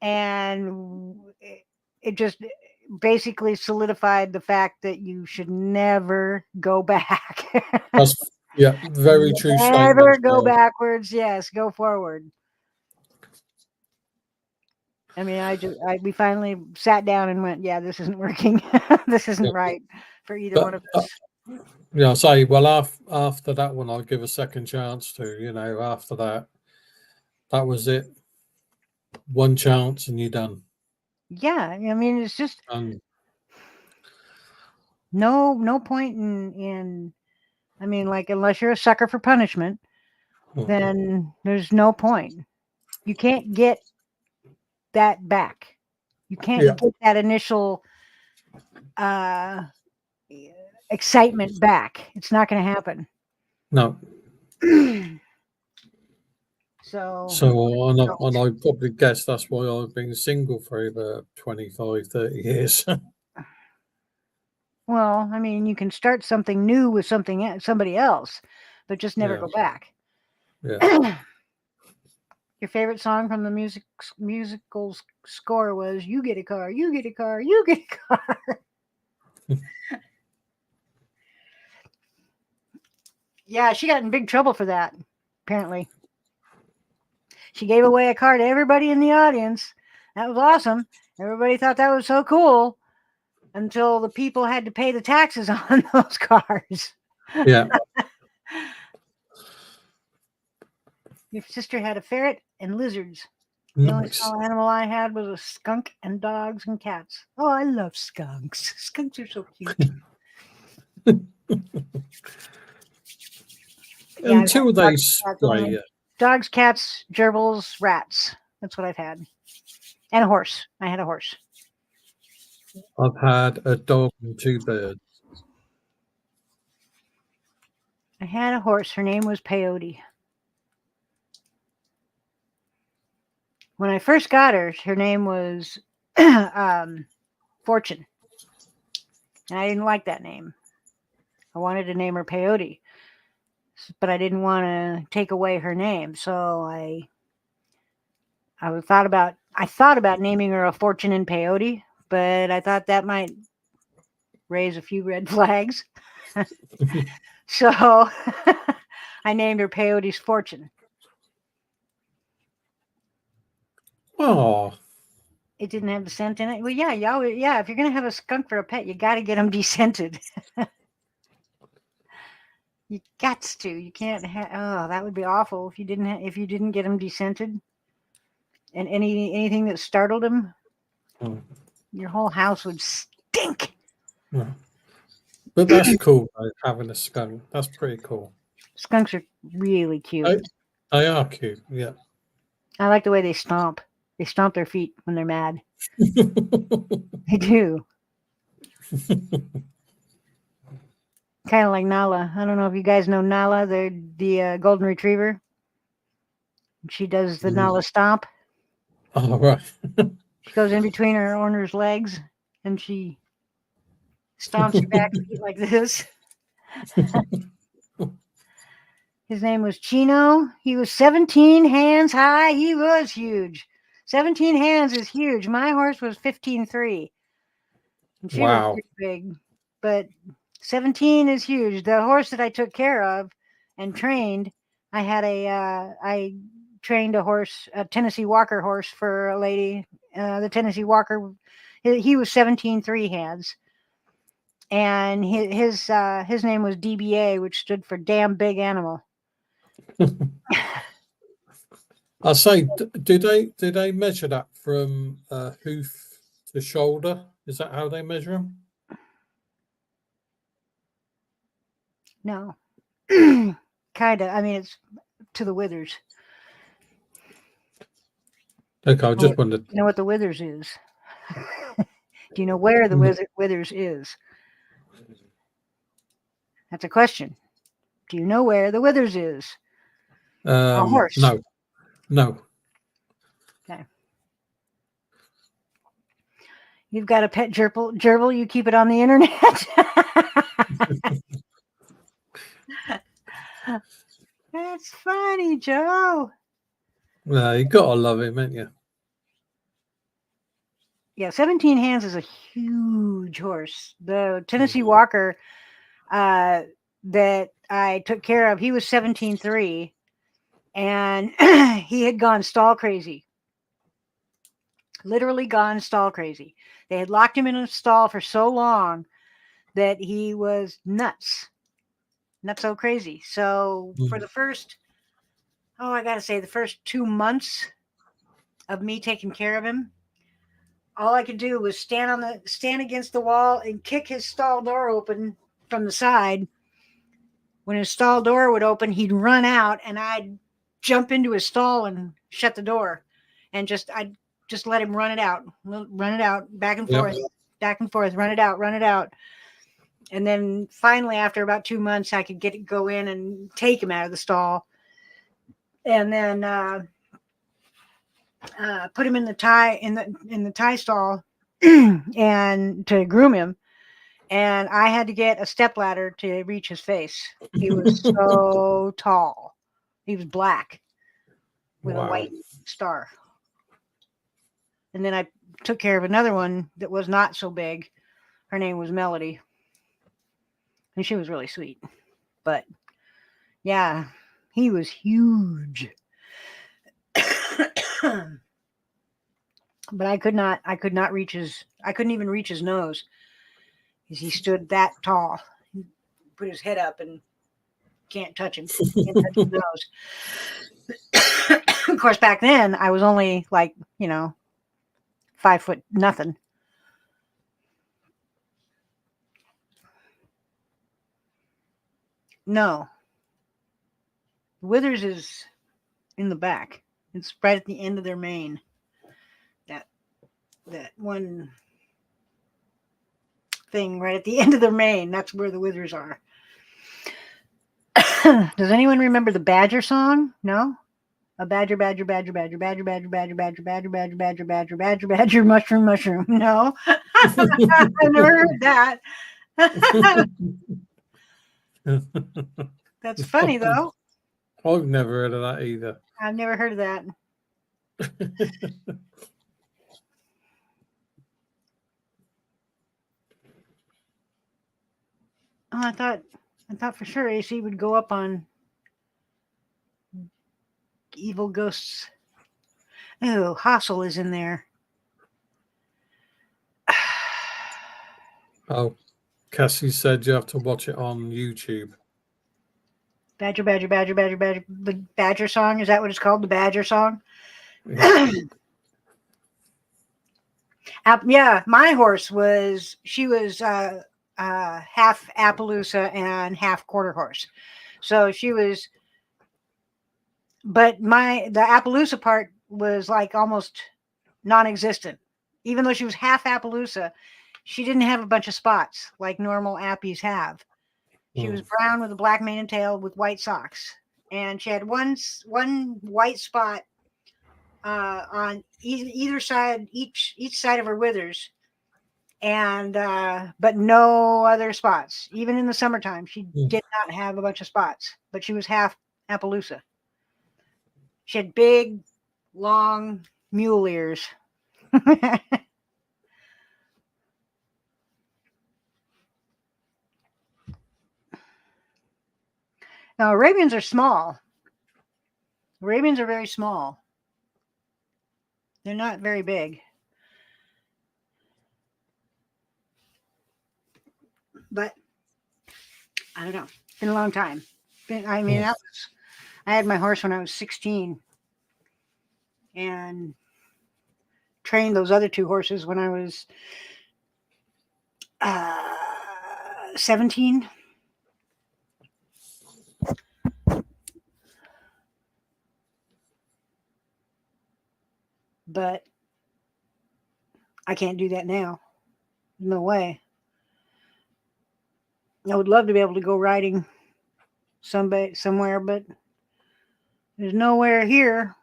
And it just basically solidified the fact that you should never go back. that's very true Never statement. go backwards. Yes, go forward. I mean, we finally sat down and went, yeah, this isn't working. This isn't right for either one of us. Yeah, I say, well, after that one, I'll give a second chance to. After that, that was it. One chance, and you're done. Yeah, I mean, it's just And no point in. I mean, like, unless you're a sucker for punishment, then there's no point. You can't get that back. You can't get that initial excitement back. It's not going to happen. no. So And I probably guess that's why I've been single for over 25, 30 years. well, I mean, you can start something new with somebody else, but just never go back. Yeah. Your favorite song from the musical score was "You Get a Car, You Get a Car, You Get a Car." Yeah, she got in big trouble for that, apparently. She gave away a car to everybody in the audience. That was awesome. Everybody thought that was so cool until the people had to pay the taxes on those cars. Yeah. Your sister had a ferret and lizards. The only small animal I had was a skunk and dogs and cats. Oh, I love skunks. Skunks are so cute. Until they spray. Dogs, cats, gerbils, rats. That's what I've had. And a horse. I had a horse. I've had a dog and 2 birds. I had a horse. Her name was Peyote. When I first got her, her name was Fortune. And I didn't like that name. I wanted to name her Peyote, but I didn't want to take away her name. So I thought about naming her a Fortune and Peyote, but I thought that might raise a few red flags. So I named her Peyote's Fortune. Oh, It didn't have the scent in it. Well, yeah, yeah. If you're gonna have a skunk for a pet, you got to get them descented. You got to. You can't have. Oh, that would be awful if you didn't. If you didn't get them descented, and anything that startled them, Mm. your whole house would stink. Yeah. But that's cool, though, having a skunk. That's pretty cool. Skunks are really cute. They are cute, yeah. I like the way they stomp. They stomp their feet when they're mad. They do. Kind of like Nala. I don't know if you guys know Nala, the golden retriever. She does the Nala stomp. Oh, right. She goes in between her owner's legs and she stomps your back feet like this. His name was Chino. He was 17 hands high. He was huge. 17 hands is huge. My horse was 15.3. And she was Wow. pretty big. But 17 is huge. The horse that I took care of and trained, I trained a horse, a Tennessee Walker horse for a lady. The Tennessee Walker, he was 17.3 hands. And his name was DBA, which stood for damn big animal. I say, do they measure that from hoof to shoulder? Is that how they measure them? No. Kind of. I mean, it's to the withers. Okay, I just wondered. You know what the withers is? Do you know where the withers is? That's a question. Do you know where the withers is? A horse. No. Okay. You've got a pet gerbil. You keep it on the internet. That's funny, Joe. You gotta love him, ain't you? Yeah, 17 hands is a huge horse. The Tennessee Walker that I took care of, he was 17.3, and he had gone stall crazy. Literally gone stall crazy. They had locked him in a stall for so long that he was nuts so crazy. So for the first, I gotta say, the first 2 months of me taking care of him, all I could do was stand against the wall and kick his stall door open from the side. When his stall door would open, he'd run out, and I'd jump into his stall and shut the door, and I'd just let him run it out, back and forth, run it out. And then finally, after about 2 months, I could go in and take him out of the stall, and then put him in the tie stall and to groom him. And I had to get a stepladder to reach his face. He was so tall. He was black with a white star. And then I took care of another one that was not so big. Her name was Melody. And she was really sweet. But yeah, he was huge. But I couldn't even reach his nose. Because he stood that tall. He put his head up and can't touch him. Can't touch his nose. Of course, back then I was only 5 foot nothing. No. Withers is in the back. It's right at the end of their mane. That one thing right at the end of their mane. That's where the withers are. Does anyone remember the Badger song? No? A badger, badger, badger, badger, badger, badger, badger, badger, badger, badger, badger, badger, badger, badger, mushroom, mushroom. No? I've never heard that. That's funny, though. I've never heard of that either. I've never heard of that. Oh, I thought for sure AC would go up on evil ghosts. Oh, Hassel is in there. Oh, Cassie said you have to watch it on YouTube. Badger, badger, badger, badger, badger. The badger song, is that what it's called? The badger song? Yeah. Yeah, my horse she was half Appaloosa and half quarter horse. So she was, but the Appaloosa part was like almost non-existent. Even though she was half Appaloosa, she didn't have a bunch of spots like normal Appies have. She was brown with a black mane and tail with white socks, and she had one white spot on either side, each side of her withers, and but no other spots. Even in the summertime, she did not have a bunch of spots, but she was half Appaloosa. She had big, long mule ears. Now, Arabians are small. Arabians are very small. They're not very big. But I don't know. It's been a long time. I had my horse when I was 16 and trained those other two horses when I was 17. But I can't do that now. No way. I would love to be able to go riding somewhere, but there's nowhere here.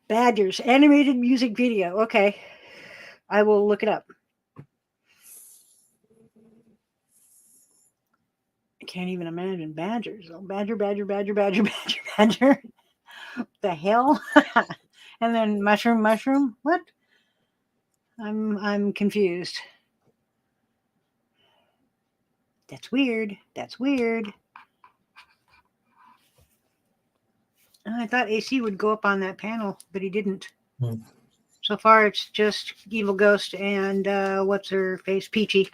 Badgers, animated music video. Okay. I will look it up. I can't even imagine badgers. Oh, badger, badger, badger, badger, badger, badger. The hell? And then mushroom. What? I'm confused. That's weird. I thought AC would go up on that panel, but he didn't. So far, it's just Evil Ghost and what's her face, Peachy.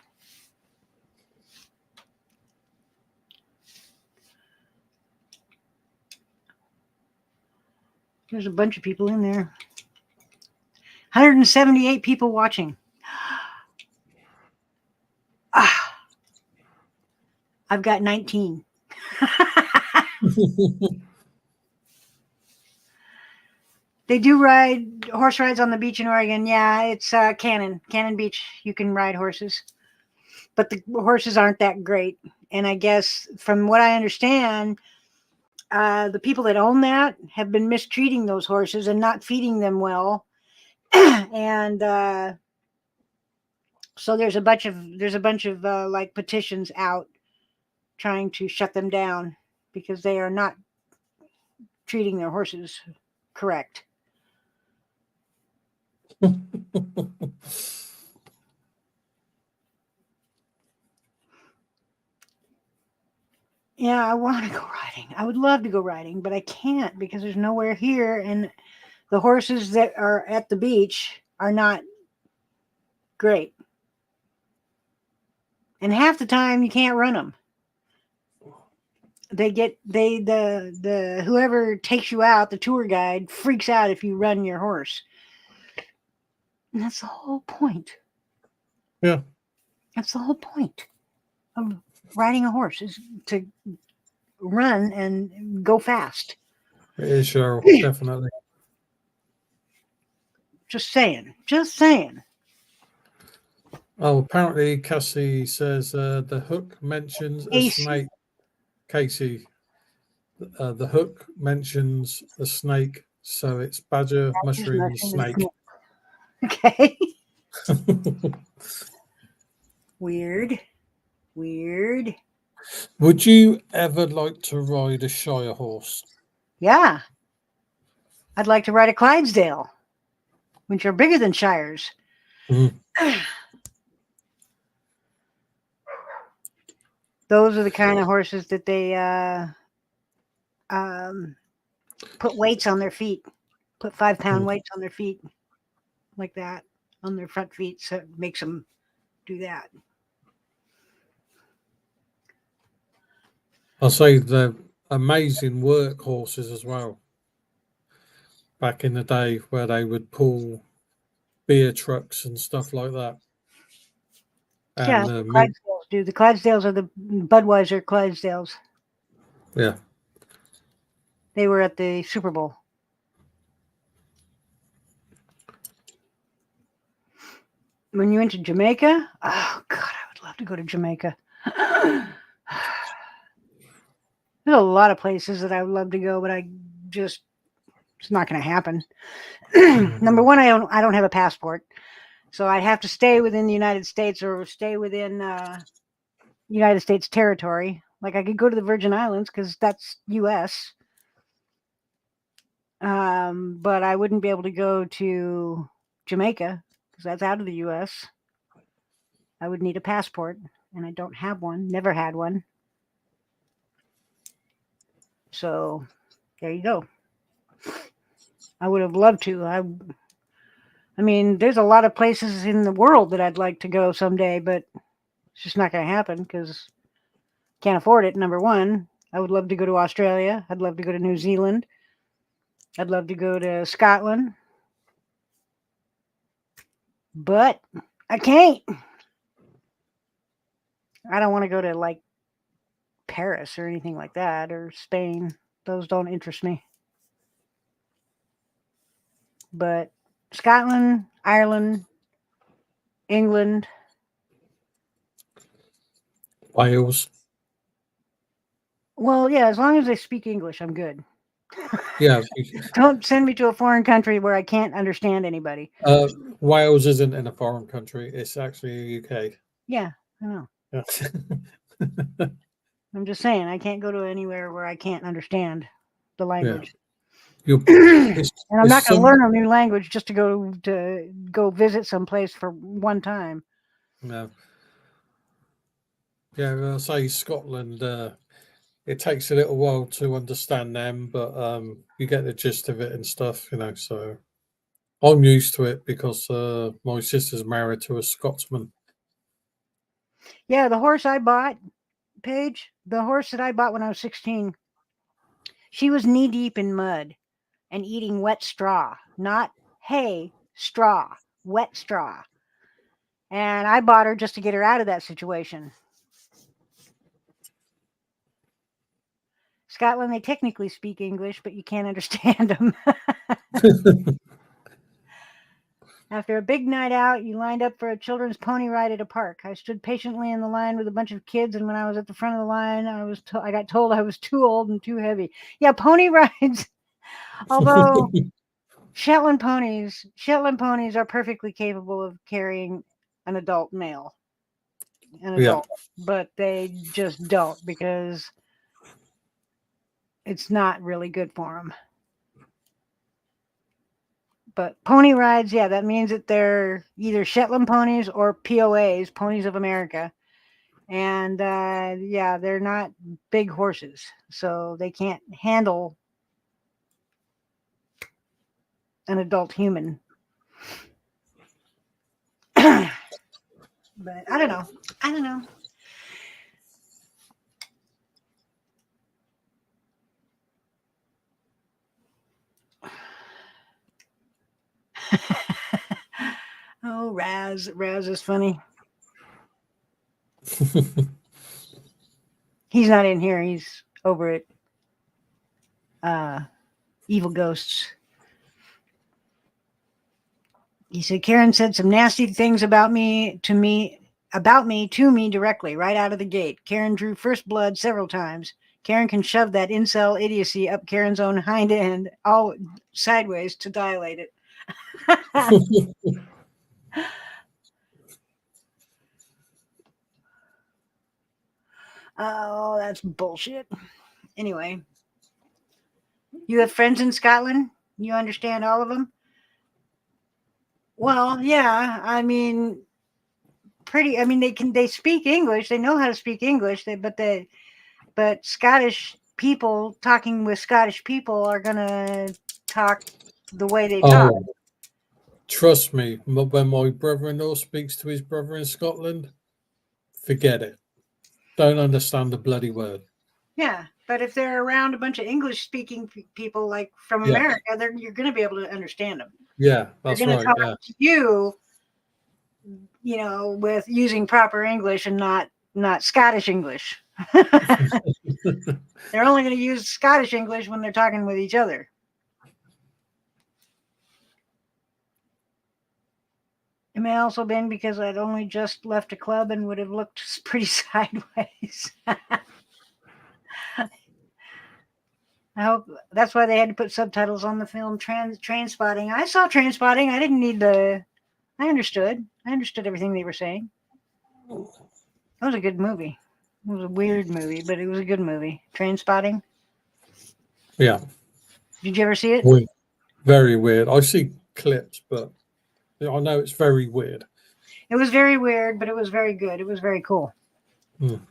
There's a bunch of people in there. 178 people watching. I've got 19. They do ride horse rides on the beach in Oregon. Yeah, it's Cannon Beach. You can ride horses, but the horses aren't that great. And I guess from what I understand, the people that own that have been mistreating those horses and not feeding them well. And so there's a bunch of like petitions out trying to shut them down because they are not treating their horses correct. Yeah, I want to go riding. I would love to go riding, but I can't because there's nowhere here, and the horses that are at the beach are not great. And half the time you can't run them. The whoever takes you out, the tour guide, freaks out if you run your horse. And that's the whole point. Yeah. That's the whole point of riding a horse, is to run and go fast. It is, Cheryl, definitely. Just saying. Oh, apparently Cassie says the hook mentions a snake. Casey, the hook mentions a snake, so it's badger, mushroom, snake. Okay. Weird. Would you ever like to ride a Shire horse? Yeah. I'd like to ride a Clydesdale, which are bigger than Shires. Those are the kind of horses that they put weights on their feet, put 5-pound weights on their feet, like that. on their front feet, so it makes them do that. I'll say the amazing workhorses as well. Back in the day where they would pull beer trucks and stuff like that. Yeah, And the Clydesdales do. The Clydesdales are the Budweiser Clydesdales. yeah. They were at the Super Bowl. When you went to Jamaica, oh God, I would love to go to Jamaica. There's a lot of places that I would love to go, but it's not going to happen. Number one, I don't have a passport, so I'd have to stay within the United States or stay within United States territory. Like I could go to the Virgin Islands because that's U.S. But I wouldn't be able to go to Jamaica because that's out of the U.S. I would need a passport, and I don't have one. Never had one. So there you go. I would have loved to. I mean, there's a lot of places in the world that I'd like to go someday, but it's just not going to happen because can't afford it. Number one, I would love to go to Australia. I'd love to go to New Zealand. I'd love to go to Scotland. But I can't. I don't want to go to like Paris or anything like that, or Spain. Those don't interest me. But Scotland, Ireland, England, Wales. Well, yeah, as long as they speak English, I'm good. Yeah. Don't send me to a foreign country where I can't understand anybody. Wales isn't in a foreign country. It's actually UK. Yeah, I know. Yeah. I'm just saying, I can't go to anywhere where I can't understand the language. And I'm not going to learn a new language just to go visit someplace for one time. No. Yeah, I'll say Scotland. It takes a little while to understand them, but you get the gist of it and stuff, So I'm used to it because my sister's married to a Scotsman. Yeah, the horse I bought, Paige, the horse that I bought when I was 16, she was knee deep in mud and eating wet straw, not hay, straw, wet straw. And I bought her just to get her out of that situation. Scotland, they technically speak English, but you can't understand them. After a big night out, you lined up for a children's pony ride at a park. I stood patiently in the line with a bunch of kids, and when I was at the front of the line, I got told I was too old and too heavy. Yeah, pony rides. Although Shetland ponies are perfectly capable of carrying an adult male. But they just don't because it's not really good for them. But pony rides, yeah, that means that they're either Shetland ponies or POAs, Ponies of America. And yeah, they're not big horses, so they can't handle an adult human. But I don't know. Oh, Raz is funny. He's not in here. He's over at Evil Ghosts. He said, Karen said some nasty things about me to me directly, right out of the gate. Karen drew first blood several times. Karen can shove that incel idiocy up Karen's own hind end, all sideways to dilate it. Oh, that's bullshit. Anyway, you have friends in Scotland? You understand all of them? Well, yeah. I mean, they speak English. They know how to speak English. But Scottish people talking with Scottish people are gonna talk the way they talk. Trust me, when my brother-in-law speaks to his brother in Scotland, forget it. Don't understand the bloody word. Yeah, but if they're around a bunch of English-speaking people like from Yeah. America, you're going to be able to understand them. Yeah, They're that's going to right. talk Yeah. to you, with using proper English and not Scottish English. They're only going to use Scottish English when they're talking with each other. It may also been because I'd only just left a club and would have looked pretty sideways. I hope that's why they had to put subtitles on the film Train Spotting. I saw Train Spotting. I didn't need I understood. I understood everything they were saying. It was a good movie. It was a weird movie, but it was a good movie. Train Spotting. Yeah. Did you ever see it? Weird. Very weird. I see clips, but I know it's very weird. It was very weird, but it was very good. It was very cool. Mm.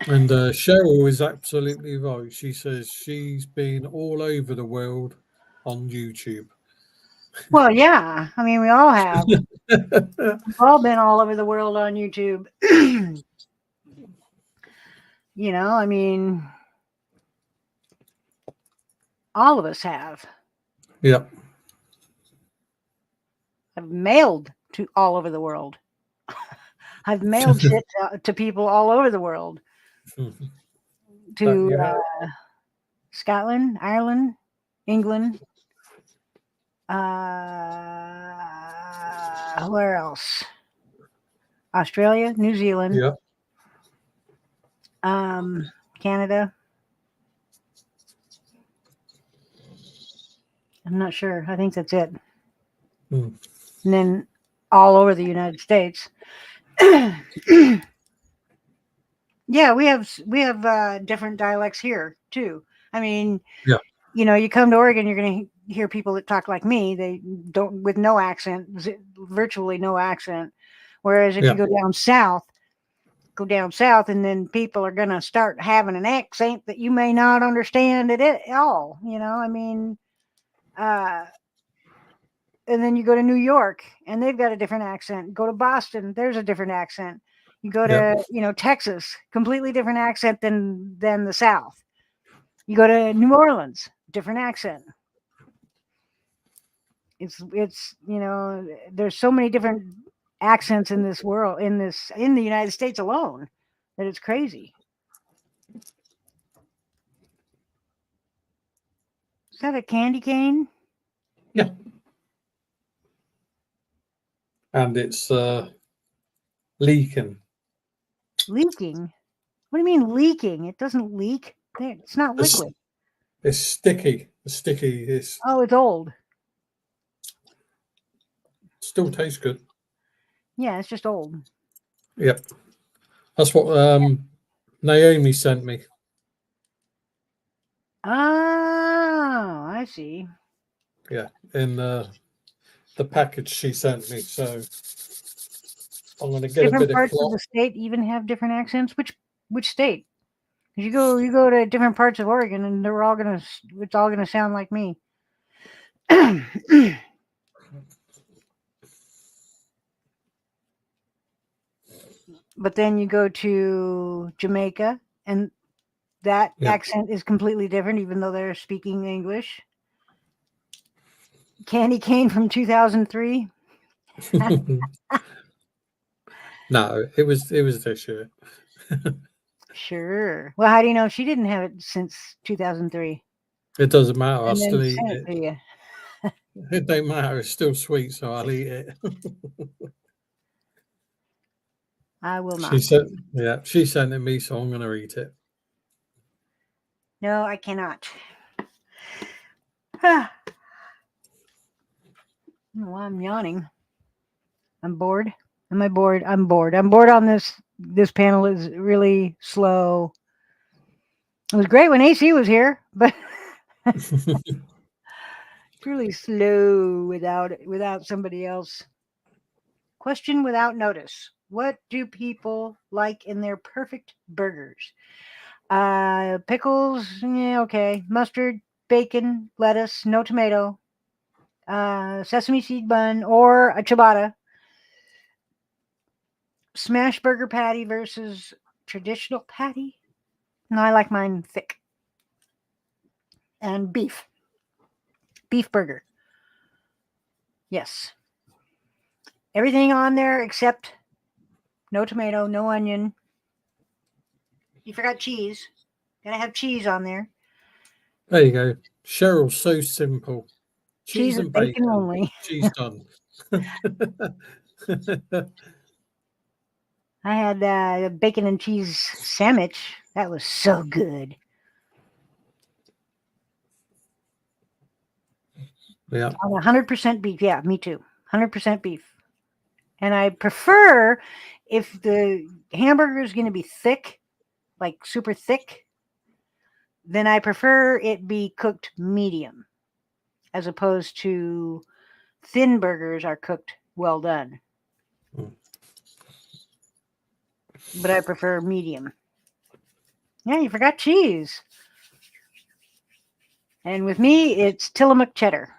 And Cheryl is absolutely right. She says she's been all over the world on YouTube. Well, yeah. I mean, we all have. We've all been all over the world on YouTube. I mean, all of us have. Yep. I've mailed to all over the world. I've mailed shit to people all over the world. To Scotland, Ireland, England. Where else? Australia, New Zealand. Yep. Canada. I'm not sure. I think that's it. Mm. And then all over the United States. Yeah, we have different dialects here too. I mean, Yeah. You come to Oregon, you're going to hear people that talk like me. They don't, with no accent, virtually no accent. Whereas if you go down south, and then people are going to start having an accent that you may not understand at all. I mean, and then you go to New York and they've got a different accent. Go to Boston, there's a different accent. You go to, Texas, completely different accent than the South. You go to New Orleans, different accent. It's there's so many different accents in this world, in the United States alone, that it's crazy. Is that a candy cane? Yeah. And it's leaking. Leaking? What do you mean leaking? It doesn't leak. It's not liquid. It's sticky. It's sticky. It's it's old. still tastes good. Yeah, it's just old. Yep. That's what Naomi sent me. Oh, I see. Yeah, in the package she sent me. So I'm going to get different a bit parts of of the state even have different accents. Which state? You go to different parts of Oregon, and it's all gonna sound like me. But then you go to Jamaica, and that accent is completely different, even though they're speaking English. Candy cane from 2003. No, it was this year. Sure. Well, how do you know she didn't have it since 2003? It doesn't matter. I'll And then still eat sent it. to you. It don't matter. It's still sweet, so I'll eat it. I will not. She sent it me, so I'm going to eat it. No, I cannot. Well, I'm yawning. I'm bored. Am I bored? I'm bored. I'm bored on this. This panel is really slow. It was great when AC was here, but it's really slow without somebody else. Question without notice. What do people like in their perfect burgers? Pickles, yeah, okay. Mustard, bacon, lettuce, no tomato. Sesame seed bun or a ciabatta. Smash burger patty versus traditional patty. No, I like mine thick. And beef. Beef burger. Yes. Everything on there except no tomato, no onion. You forgot cheese. Gotta have cheese on there. There you go. Cheryl, so simple. Cheese Cheese and and bacon bacon. only. Cheese done. I had a bacon and cheese sandwich. That was so good. Yeah. 100% beef. Yeah, me too. 100% beef. And I prefer if the hamburger is going to be thick, like super thick, then I prefer it be cooked medium as opposed to thin burgers are cooked well done. But I prefer medium. Yeah, you forgot cheese. And with me, it's Tillamook cheddar.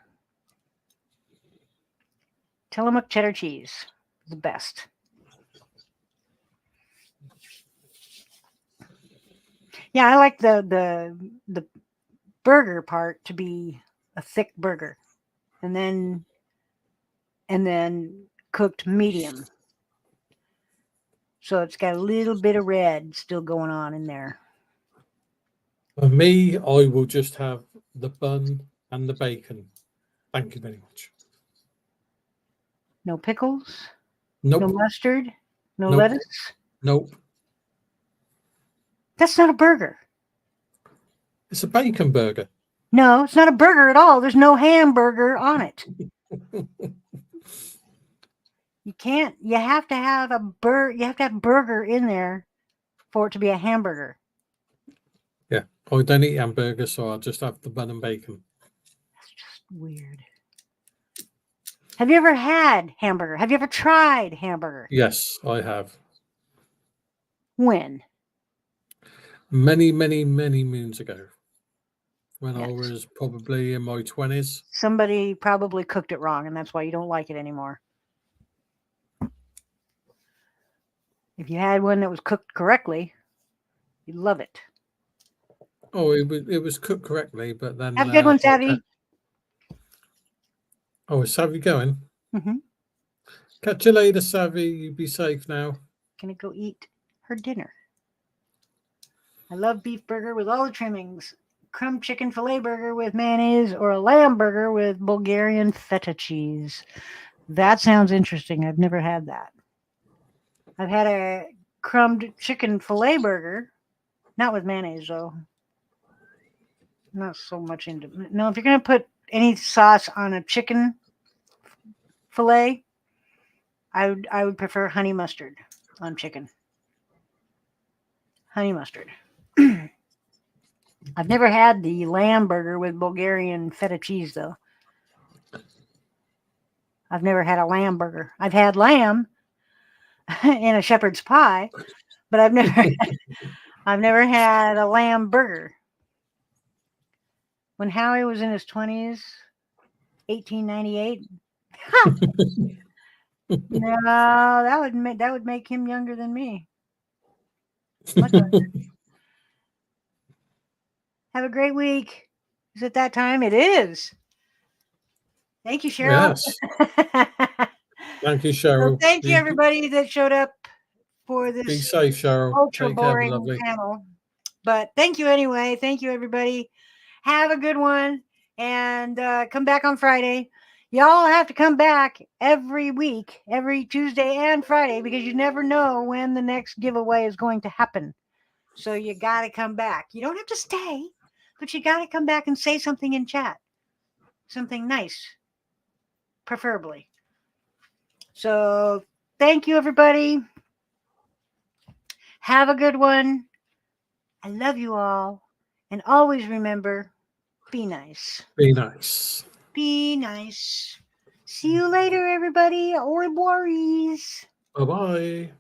Tillamook cheddar cheese. The best. Yeah, I like the burger part to be a thick burger. And then cooked medium. So it's got a little bit of red still going on in there. For me, I will just have the bun and the bacon. Thank you very much. No pickles, Nope. no mustard, no Nope. lettuce. Nope. That's not a burger. It's a bacon burger. No, it's not a burger at all. There's no hamburger on it. You have to have you have to have burger in there for it to be a hamburger. Yeah. I don't eat hamburgers, so I'll just have the bun and bacon. That's just weird. Have you ever had hamburger? Have you ever tried hamburger? Yes, I have. When? Many, many, many moons ago. When I Yes. was probably in my 20s. Somebody probably cooked it wrong, and that's why you don't like it anymore. If you had one that was cooked correctly, you'd love it. Oh, it was cooked correctly, but then... Have a good one, Savvy. Oh, is Savvy going? Mm-hmm. Catch you later, Savvy. You be safe now. Gonna go eat her dinner. I love beef burger with all the trimmings. Crumb chicken filet burger with mayonnaise or a lamb burger with Bulgarian feta cheese. That sounds interesting. I've never had that. I've had a crumbed chicken filet burger, not with mayonnaise though. Not so much into. No, if you're gonna put any sauce on a chicken filet, I would prefer honey mustard on chicken. Honey mustard. I've never had the lamb burger with Bulgarian feta cheese though. I've never had a lamb burger. I've had lamb in a shepherd's pie, but I've never had a lamb burger. When Howie was in his 20s, 1898. No, that would make him younger than me. Much younger. Have a great week. Is it that time? It is. Thank you, Cheryl. Yes. Thank you, Cheryl. So thank you, everybody that showed up for this Be safe, Cheryl. ultra Take care, boring lovely. panel. But thank you anyway. Thank you, everybody. Have a good one. And come back on Friday. Y'all have to come back every week, every Tuesday and Friday, because you never know when the next giveaway is going to happen. So you got to come back. You don't have to stay, but you got to come back and say something in chat. Something nice, preferably. So thank you, everybody. Have a good one. I love you all. And always remember, be nice. Be nice. Be nice. See you later, everybody. Au revoir. Bye-bye.